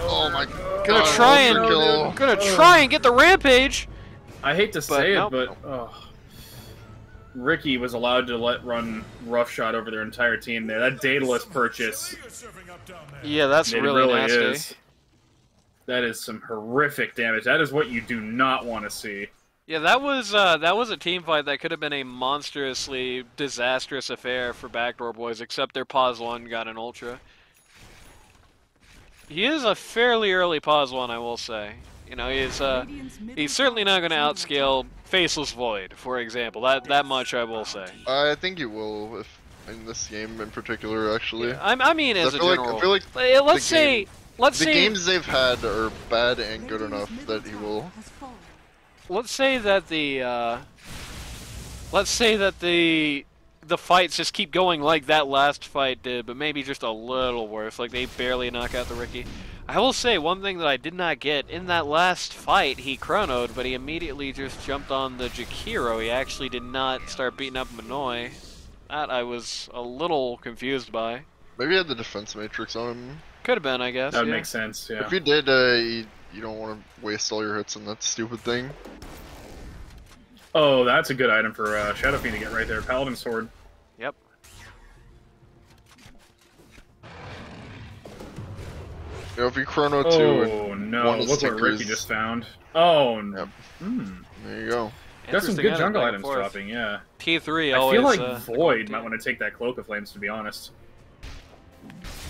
Oh my god. try and Overkill. try and get the rampage. I hate to say nope. it, but Ricky was allowed to run roughshod over their entire team there. That Daedalus purchase. Yeah, that's It really nasty. is. That is some horrific damage. That is what you do not want to see. Yeah, that was a team fight that could have been a monstrously disastrous affair for Backdoor Boys, except their pause 1 got an ultra. He is a fairly early pause 1, I will say. You know, he's certainly not going to outscale Faceless Void, for example. That much I will say. I think you will, if in this game in particular, actually. Yeah, I mean, as a general. I feel like let's say the games they've had are bad and good enough that he will. Let's say that the fights just keep going like that last fight did, but maybe just a little worse. Like they barely knock out the Ricky. I will say one thing that I did not get in that last fight. He chronoed, but he immediately just jumped on the Jakiro. He actually did not start beating up Minoy. That I was a little confused by. Maybe he had the defense matrix on him. Could have been, I guess. That would yeah. make sense, yeah. If you did, you don't want to waste all your hits on that stupid thing. Oh, that's a good item for Shadow Fiend to get right there. Paladin Sword. Yep. You know, if you chrono two Oh and no, one of the look what Ricky stickers- just found. Oh no. Yep. Hmm. There you go. Got some Interesting good jungle back and items forth. dropping, yeah. T3 I always. feel like Void might want to take that Cloak of Flames, to be honest.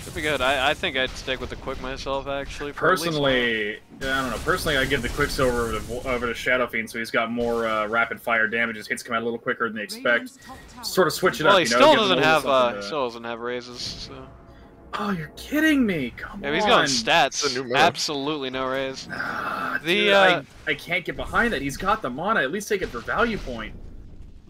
Could be good. I think I'd stick with the quick myself, actually. for at least one. Personally, I don't know. Personally, I give the Quicksilver over to Shadow Fiend, so he's got more rapid fire damage. His hits come out a little quicker than they expect. Sort of switch it Well, up. he you know, still give them doesn't a have little something to- still doesn't have raises. So. Oh, you're kidding me! Come Yeah, on. he's got It's a stats. new map. Absolutely no raise. Ah, The, dude, I can't get behind that. He's got the mana. At least take it for value point.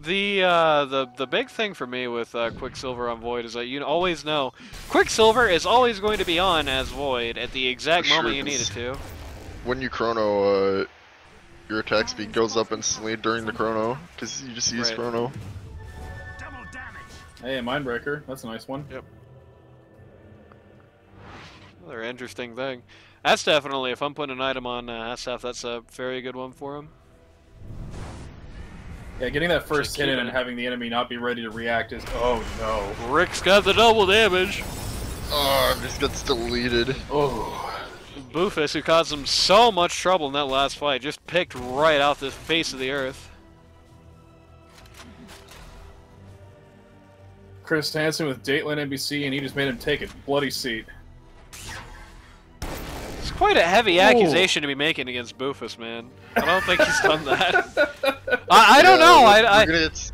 The big thing for me with Quicksilver on Void is that you always know Quicksilver is always going to be on as Void at the exact Sure moment you need is. it to. When you chrono, your attack speed goes up instantly during the chrono, because you just use Right. chrono. Hey, Mindbreaker. That's a nice one. Yep. Another interesting thing. That's definitely, if I'm putting an item on SF, that's a very good one for him. Yeah, getting that first Just hit in keep and it. having the enemy not be ready to react is... Oh, no. Rick's got the double damage. Oh, this gets deleted. Oh. Boofus, who caused him so much trouble in that last fight, just picked right off the face of the earth. Chris Hansen with Dateline NBC, and he just made him take a bloody seat. It's quite a heavy accusation to be making against Boofus, man. I don't think he's done that. I don't know.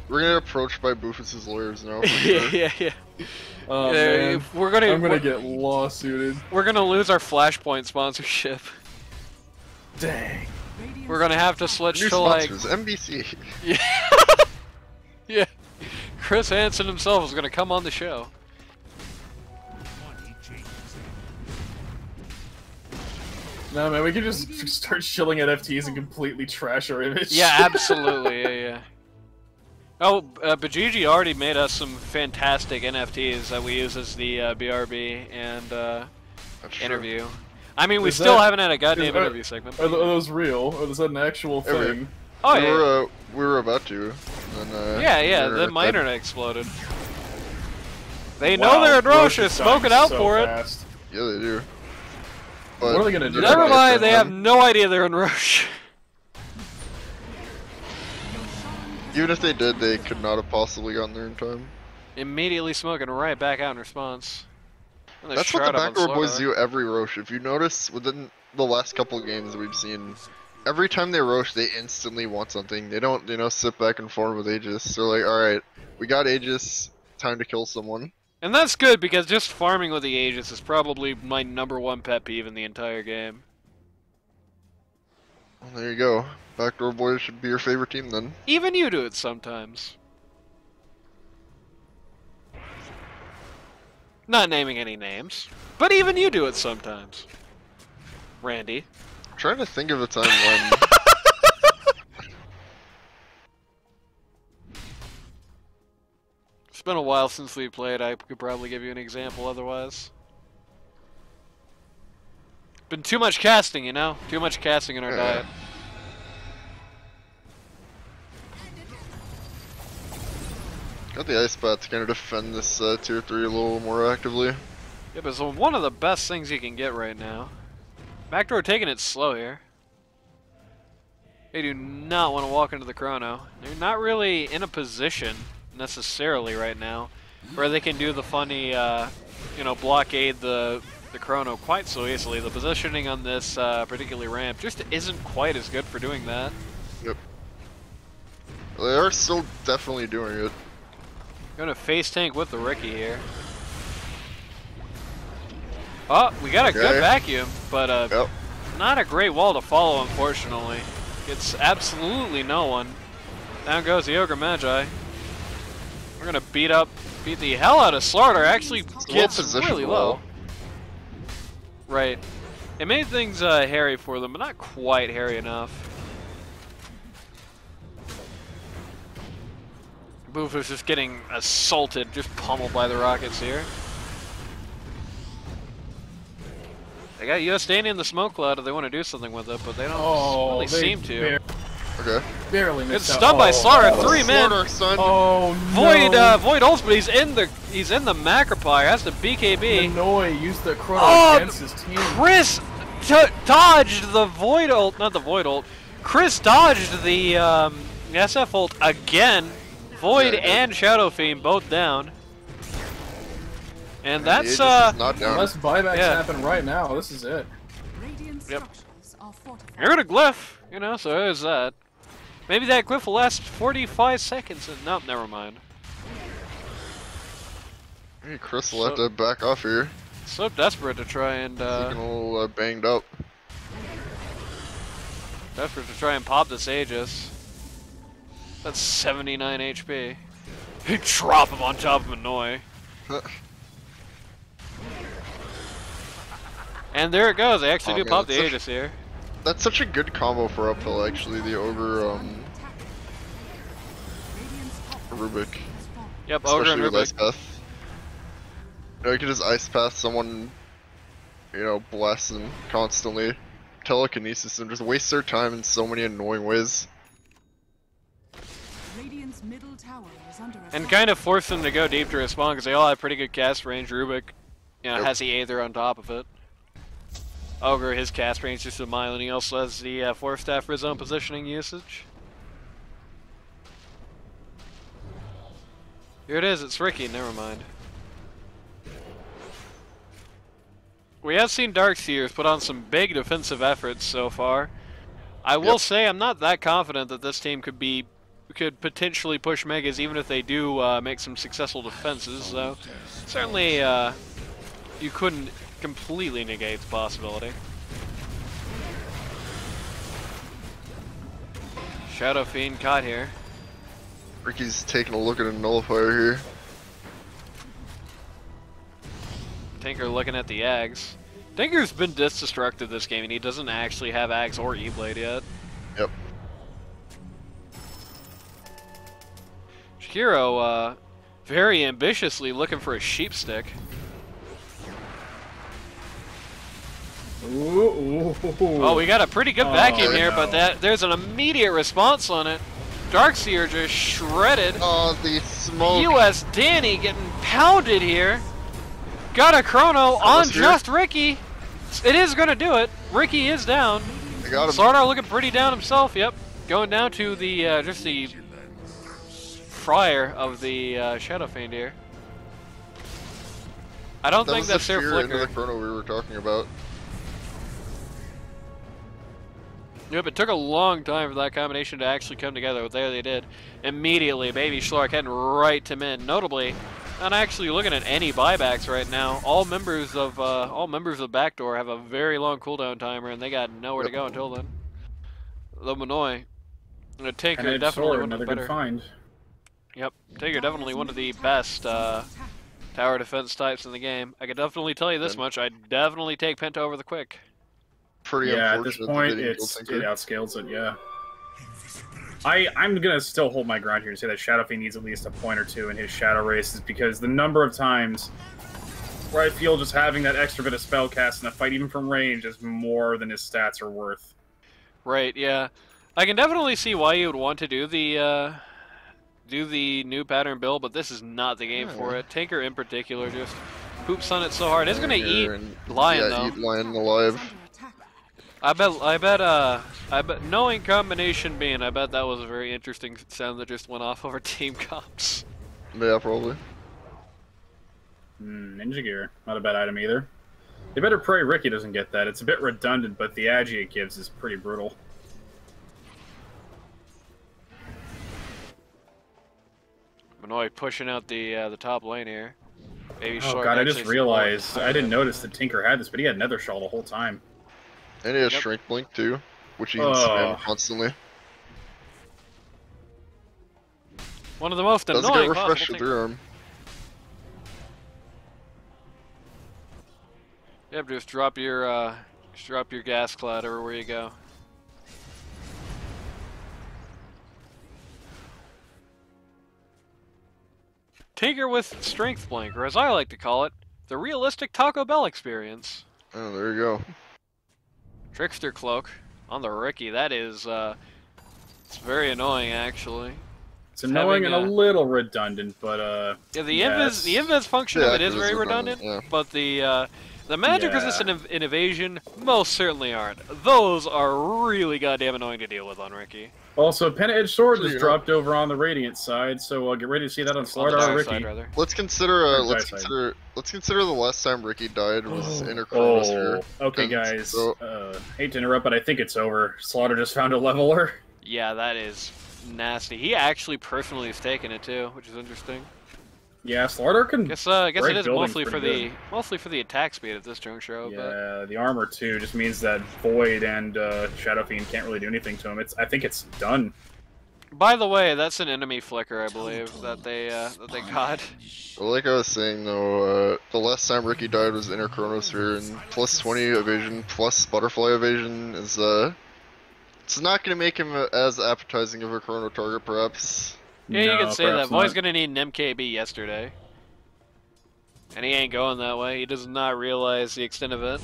We're gonna get approached by Boofus's lawyers now. For sure. yeah. Oh, Yeah, man. I'm gonna get lawsuited. We're gonna lose our Flashpoint sponsorship. Dang. We're gonna have to switch New to like sponsors, NBC. yeah. Yeah. Chris Hansen himself is gonna come on the show. No, man, we could just start shilling at FTs and completely trash our image. Yeah, absolutely. Yeah. Oh, Bajiji already made us some fantastic NFTs that we use as the BRB and That's true. interview. I mean, we Is still that- haven't had a goddamn are- interview segment. Are those real? Or is that an actual Yeah, thing? Oh yeah. We were about to. And, Yeah. the Then my internet internet exploded. They Wow, know they're in Roche Russia. is Smoke it dying out so for it. fast. died. Yeah, they do. But What are they gonna do? Never about mind. it They then? have no idea they're in Russia. Even if they did, they could not have possibly gotten there in time. Immediately smoking right back out in response. And they're That's what the shroud up on Backdoor Boys Slardar. do every Roche. If you notice, within the last couple of games that we've seen, every time they Roche, they instantly want something. They don't, sit back and forth with Aegis. They're like, alright, we got Aegis, time to kill someone. And that's good, because just farming with the Aegis is probably my #1 pet peeve in the entire game. Well, there you go. Backdoor Boys should be your favorite team then. Even you do it sometimes. Not naming any names, but even you do it sometimes. Randy. I'm trying to think of a time when... It's been a while since we played. I could probably give you an example otherwise. Been too much casting, you know? Too much casting in our diet. Got the ice bat to kind of defend this tier 3 a little more actively. Yeah, but it's one of the best things you can get right now. Backdoor taking it slow here. They do not want to walk into the chrono. They're not really in a position necessarily right now where they can do the funny, you know, blockade the chrono quite so easily. The positioning on this particular ramp just isn't quite as good for doing that. Yep. They are still definitely doing it. Gonna face tank with the Ricky here. Oh, we got a good vacuum, but not a great wall to follow, unfortunately. Gets absolutely no one. Down goes the Ogre Magi. We're gonna beat the hell out of Slaughter. Actually gets really low. Right. It made things hairy for them, but not quite hairy enough. Boof is just getting assaulted, just pummeled by the Rockets here. They got US standing in the smoke cloud if they want to do something with it, but they don't really seem to. Okay. Barely Good missed out. stun by Slaughter, 3 men. Oh no. Void ults, but he's in the Macropire. Has to BKB. Manoy used the chrono against his team. Chris dodged the Void ult, not the Void ult. Chris dodged the SF ult again. Void and Shadow Fiend both down. And that's not down. Unless buybacks happen right now, this is it. Yep. You're gonna glyph, you know, so there's that. Maybe that glyph will last 45 seconds and nope, never mind. Hey, Chris will have to back off here. So desperate to try and He's looking a little banged up. Desperate to try and pop this Aegis. That's 79 HP. You drop him on top of Manoy. And there it goes. They actually do pop the Aegis here. That's such a good combo for uphill, actually. The Ogre, Rubik. Yep, Ogre and Especially with Ice Rubik. Path. You know, you can just Ice Path someone, you know, blast them constantly. Telekinesis them, just waste their time in so many annoying ways. And kind of force them to go deep to respond because they all have pretty good cast range. Rubik, you know, has the Aether on top of it. Ogre, his cast range just a mile, and he also has the Force Staff for his own positioning usage. Here it is, it's Ricky, never mind. We have seen Darkseers put on some big defensive efforts so far. I will say I'm not that confident that this team could potentially push Megas even if they do make some successful defenses, so certainly you couldn't completely negate the possibility. Shadow Fiend caught here. Ricky's taking a look at a nullifier here. Tinker looking at the Ags. Tinker's been disdestructed this game and he doesn't actually have Ags or E-Blade yet. Yep. Shakiro, very ambitiously looking for a sheep stick. Oh, we got a pretty good vacuum here, but there's an immediate response on it. Darkseer just shredded. Oh, the smoke. US Danny getting pounded here. Got a chrono on just Ricky. It is going to do it. Ricky is down. I got him. Slardar looking pretty down himself, yep. Going down to the, just the fryer of the Shadow Fiend here. I don't think that's their flicker. Into the chrono we were talking about. Yep, it took a long time for that combination to actually come together, but there they did. Immediately, Baby Shlark heading right to mid. Notably, Not actually looking at any buybacks right now. All members of Backdoor have a very long cooldown timer, and they got nowhere to go until then. The Manoy, the Tinker, definitely one of the better. Good find. Yep, Tinker definitely one of the best tower defense types in the game. I can definitely tell you this much: I definitely take Penta over the Quick. Pretty at unfortunate. This point, it outscales it. Yeah. I'm gonna still hold my ground here and say that Shadow Fiend needs at least a point or two in his Shadow Races, because the number of times where I feel just having that extra bit of spell cast in a fight, even from range, is more than his stats are worth. Right. Yeah, I can definitely see why you would want to do the new pattern build, but this is not the game for it. Tinker in particular just poops on it so hard. It's gonna eat Lion though. Eat Lion alive. I bet, knowing combination being, I bet that was a very interesting sound that just went off over team comps. Yeah, probably. Ninja Gear, not a bad item either. They better pray Ricky doesn't get that. It's a bit redundant, but the agi it gives is pretty brutal. Manoy pushing out the top lane here. Maybe oh god, I just realized, I didn't notice that Tinker had this, but he had Nether Shawl the whole time. And he has Shrink Blink too, which he can spam constantly. One of the most annoying possible get refreshed with your arm. Yep, just drop your gas cloud everywhere you go. Tinker with Strength Blink, or as I like to call it, the realistic Taco Bell experience. Oh, there you go. Trickster Cloak on the Ricky. That is, it's very annoying actually. It's annoying and a little redundant, but yeah, the invis function of it is very redundant, but the magic resistant in evasion most certainly aren't. Those are really goddamn annoying to deal with on Ricky. Also, Penta-Edged Sword just dropped over on the Radiant side, so I'll get ready to see that on Slardar Ricky. Side, let's consider the last time Ricky died was in her Chronosphere. Okay, guys. So, hate to interrupt, but I think it's over. Slaughter just found a leveler. Yeah, that is nasty. He actually personally has taken it too, which is interesting. Yeah, Slaughter can. Guess it is mostly for the attack speed at this juncture. Yeah, the armor too just means that Void and Shadow Fiend can't really do anything to him. I think it's done. By the way, that's an enemy flicker, I believe, that they got. Well, like I was saying though, the last time Ricky died was Inner Chronosphere, and plus 20 evasion plus butterfly evasion is it's not gonna make him as appetizing of a chrono target, perhaps. Yeah, you can say that. Void's gonna need an MKB yesterday. And he ain't going that way. He does not realize the extent of it.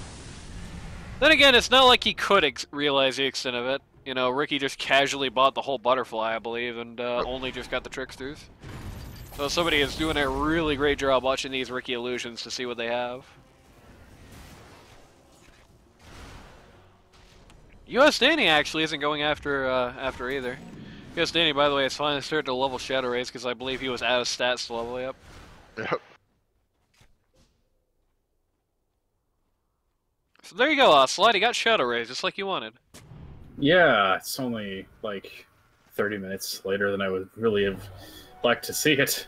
Then again, it's not like he could realize the extent of it. You know, Ricky just casually bought the whole butterfly, I believe, and only just got the tricksters. So somebody is doing a really great job watching these Ricky illusions to see what they have. US Danny actually isn't going after either. US Danny, by the way, has finally started to level Shadow Rays because I believe he was out of stats to level up. Yep. So there you go, Slide. You got Shadow Rays just like you wanted. Yeah, it's only like 30 minutes later than I would really have liked to see it,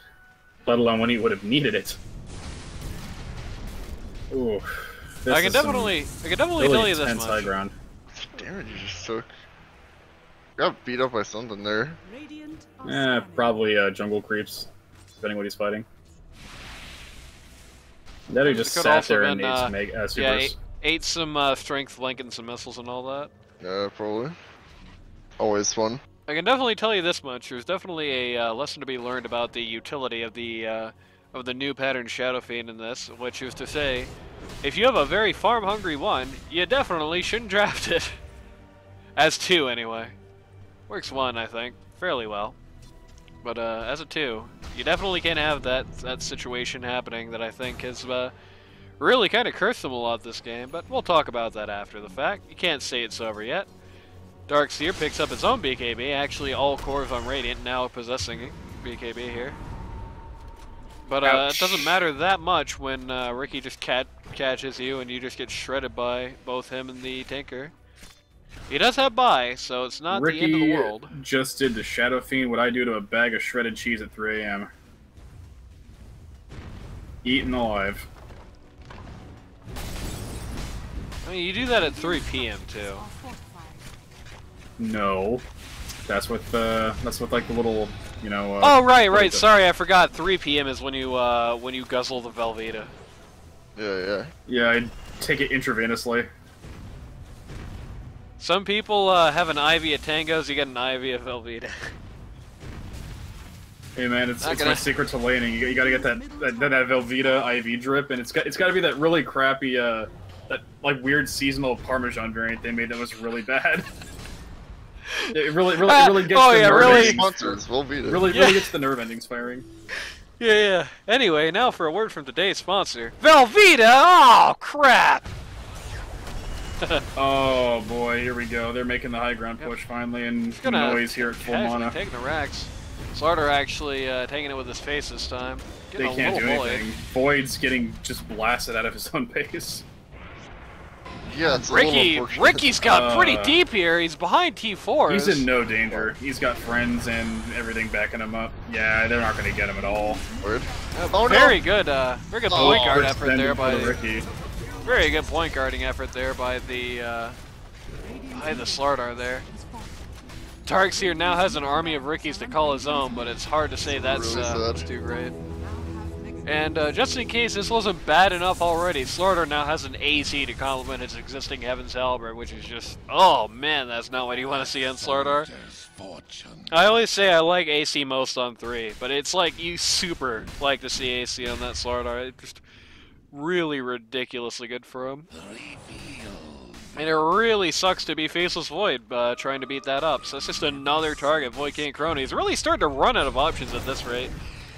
let alone when he would have needed it. Ooh, I can definitely tell you this much. High ground. Damage you just took. Got beat up by something there. Probably jungle creeps, depending what he's fighting. That he just sat there and ate some supers. Ate some strength link and some missiles and all that. Yeah, probably. Always fun. I can definitely tell you this much: there's definitely a lesson to be learned about the utility of the new pattern Shadow Fiend in this, which is to say, if you have a very farm-hungry one, you definitely shouldn't draft it. As 2, anyway. Works 1, I think, fairly well. But as a 2, you definitely can't have that situation happening that I think has really kind of cursed them a lot this game. But we'll talk about that after the fact. You can't say it's over yet. Darkseer picks up his own BKB, actually all cores on Radiant, now possessing BKB here. But it doesn't matter that much when Ricky just catches you and you just get shredded by both him and the Tinker. He does have buy, so it's not the end of the world. Ricky just did to Shadow Fiend what I do to a bag of shredded cheese at 3 AM. Eaten alive. I mean, you do that at 3 p.m. too. Are fortified. No. That's with like the little, you know. Oh right. Sorry, I forgot. 3 p.m. is when you guzzle the Velveeta. Yeah. Yeah, I take it intravenously. Some people have an IV at Tango's. You get an IV at Velveeta. Hey man, it's Not my gonna- secret to laning. You gotta get that Velveeta IV drip, and it's gotta be that really crappy that like weird seasonal Parmesan variant they made that was really bad. It really gets oh, the yeah, nerve really? endings. Sponsors, we'll beat it. Really Yeah. gets the nerve endings firing. Yeah. Anyway, now for a word from today's sponsor, Velveeta. Oh crap! Oh boy, here we go. They're making the high ground push finally, and noise here at full Casually mana. taking the racks. Slaughter actually taking it with his face this time. They Getting a can't do little anything. bullied. Void's getting just blasted out of his own base. Yeah, it's a little unfortunate. Ricky's got pretty deep here. He's behind T4. He's in no danger. He's got friends and everything backing him up. Yeah, they're not going to get him at all. Word. Very good point guard effort Extended there for by the Ricky. very good point guarding effort there by the Slardar there. Tarks here now has an army of Rickies to call his own, but it's hard to say that's Really sad. too great. And just in case this wasn't bad enough already, Slaughter now has an AC to complement his existing Heaven's Halberd, which is just, oh man, that's not what you want to see on Slaughter. I always say I like AC most on 3, but it's like you super like to see AC on that Slaughter. It's just really ridiculously good for him. And it really sucks to be Faceless Void trying to beat that up. So it's just another target Void King Chrono. He's really starting to run out of options at this rate.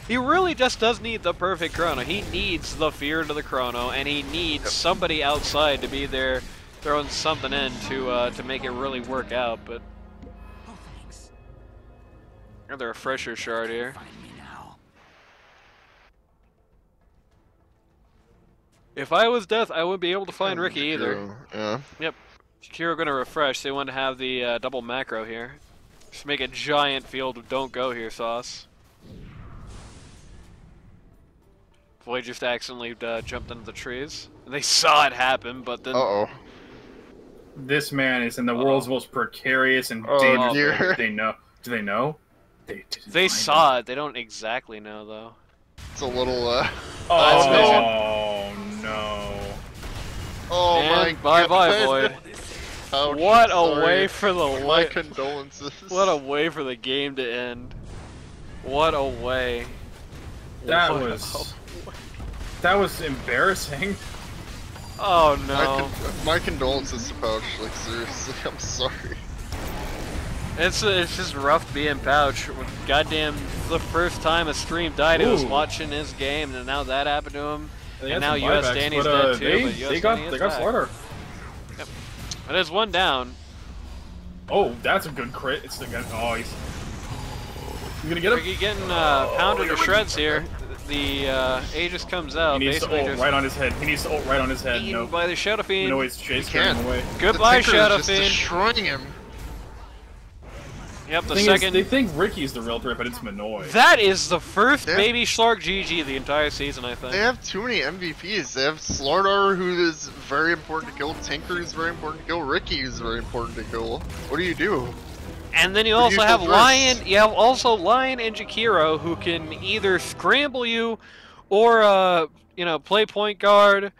He really just does need the perfect Chrono. He needs the fear to the Chrono, and he needs somebody outside to be there throwing something in to make it really work out. But another refresher shard here. If I was Death, I wouldn't be able to find Ricky either. Yeah. Yep. Shakiro gonna refresh. They want to have the double macro here. Just make a giant field of don't go here sauce. Void just accidentally jumped into the trees. They saw it happen, but then... Uh-oh. This man is in the world's most precarious and Oh, dangerous. dear. They know. Do they know? They They saw it. They don't exactly know, though. It's a little, Oh no! Oh my And bye-bye, Void. Ouch, What a sorry. way for the My condolences. What a way for the game to end. What a way. That What was embarrassing. Oh no. My condolences to Pouch. Like seriously, I'm sorry. It's just rough being Pouch. Goddamn, the first time a stream died, he was Ooh. watching his game, and now that happened to him. They And had now some US buybacks, Danny's but, dead too, but US they Danny is got back. Slaughter. But there's one down. Oh, that's a good crit. It's the guy. Oh, he's gonna get him. Ricky getting pounded to shreds here. The Aegis comes out, He needs to basically ult just right on his head. He needs to ult right on his head. eaten No, by the Shadow Fiend. no, he's chasing can't. him away. Goodbye, the Tinker Shadow is just Fiend. destroying him. Yep, the Thing is, second. they think Ricky's the real threat, but it's Minoy. That is the first Yeah. baby Shlark GG the entire season, I think. They have too many MVPs. They have Slardar, who is very important to kill. Tinker is very important to kill. Ricky is very important to kill. What do you do? And then you Who do also you have go first? Lion. You have also Lion and Jakiro, who can either scramble you, or play point guard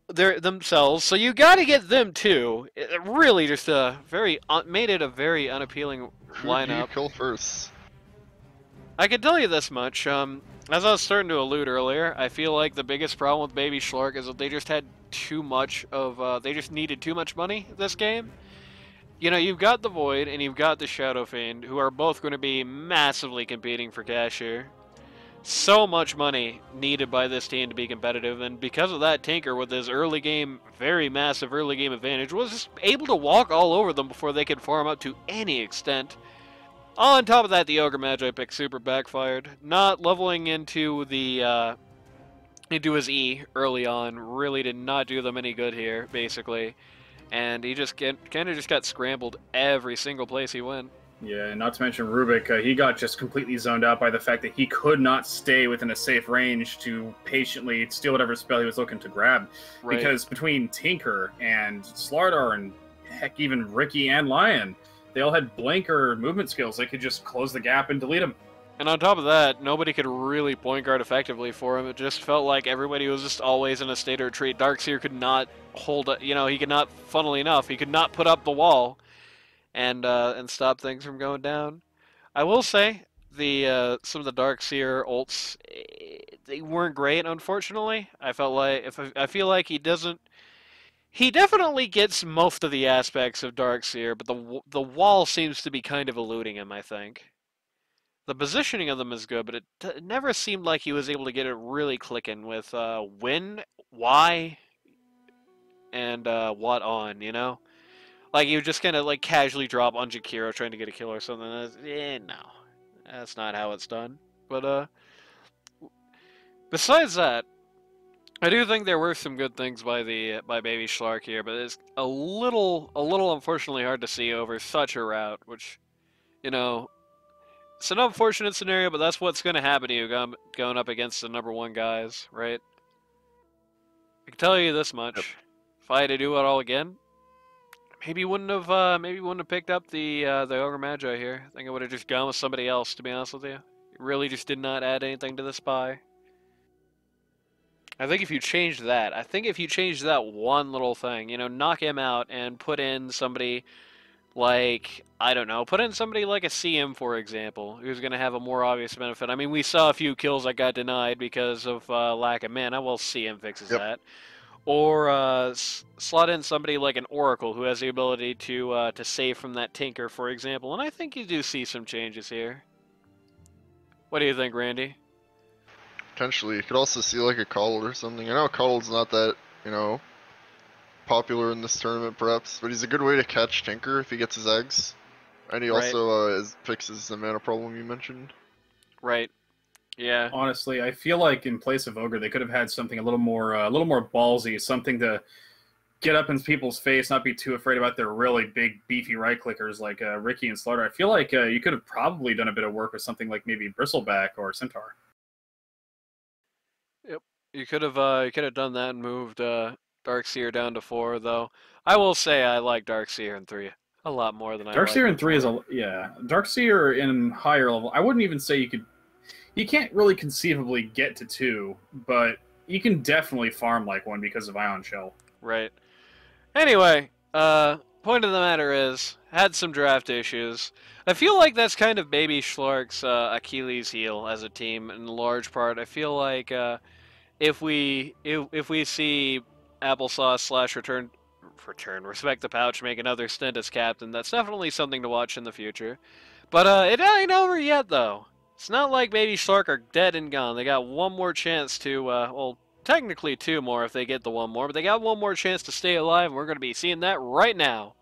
themselves. So you got to get them too. It really just made it a very unappealing Who do you lineup. kill first? I can tell you this much. As I was starting to allude earlier, I feel like the biggest problem with Baby Shlark is that they just had too much of. They just needed too much money this game. You know, you've got the Void and you've got the Shadow Fiend, who are both going to be massively competing for cash here. So much money needed by this team to be competitive, and because of that, Tinker, with his early game, very massive early game advantage, was just able to walk all over them before they could farm up to any extent. On top of that, the Ogre Magi pick super backfired. Not leveling into the into his E early on really did not do them any good here, basically. And he just kind of just got scrambled every single place he went. Yeah, and not to mention Rubik, he got just completely zoned out by the fact that he could not stay within a safe range to patiently steal whatever spell he was looking to grab. Right. Because between Tinker and Slardar and heck, even Ricky and Lion, they all had blanker movement skills. They could just close the gap and delete him. And on top of that, nobody could really point guard effectively for him. It just felt like everybody was just always in a state of retreat. Darkseer could not hold, he could not, funnily enough, he could not put up the wall and stop things from going down. I will say some of the Darkseer ults, they weren't great, unfortunately. I feel like he definitely gets most of the aspects of Darkseer, but the wall seems to be kind of eluding him, I think. The positioning of them is good, but it never seemed like he was able to get it really clicking with when, why, and what on, you know? Like, you just kind of, like, casually drop on Jakiro trying to get a kill or something. No. That's not how it's done. But, besides that, I do think there were some good things by Baby Shlark here, but it's a little unfortunately hard to see over such a route, which, you know, it's an unfortunate scenario, but that's what's going to happen to you going up against the #1 guys, right? I can tell you this much: if I had to do it all again, maybe wouldn't have picked up the Ogre Magi here. I think I would have just gone with somebody else, to be honest with you. It really just did not add anything to the spy. I think if you change that one little thing, you know, knock him out and put in somebody like, I don't know, put in somebody like a CM, for example, who's going to have a more obvious benefit. I mean, we saw a few kills that got denied because of lack of mana. Well, CM fixes that. Or slot in somebody like an Oracle who has the ability to save from that Tinker, for example. And I think you do see some changes here. What do you think, Randy? Potentially. You could also see like a Coddle or something. I know Coddle's not that, you know, popular in this tournament perhaps, but he's a good way to catch Tinker if he gets his eggs. And he also fixes the mana problem you mentioned. Right. Yeah. Honestly, I feel like in place of Ogre, they could have had something a little more ballsy, something to get up in people's face, not be too afraid about their really big, beefy right clickers like Ricky and Slaughter. I feel like you could have probably done a bit of work with something like maybe Bristleback or Centaur. Yep. You could have done that and moved Darkseer down to 4, though. I will say I like Darkseer in 3 a lot more than Darkseer in 3 is Darkseer in higher level. I wouldn't even say you can't really conceivably get to 2, but you can definitely farm like 1 because of Ion Shell. Right. Anyway, point of the matter is, had some draft issues. I feel like that's kind of Baby Schlark's Achilles heel as a team in large part. I feel like if we see Applesauce / return Respect the Pouch make another stint as captain, that's definitely something to watch in the future. But it ain't over yet, though. It's not like Baby Shlark are dead and gone. They got one more chance to, well, technically 2 more if they get the 1 more, but they got 1 more chance to stay alive, and we're going to be seeing that right now.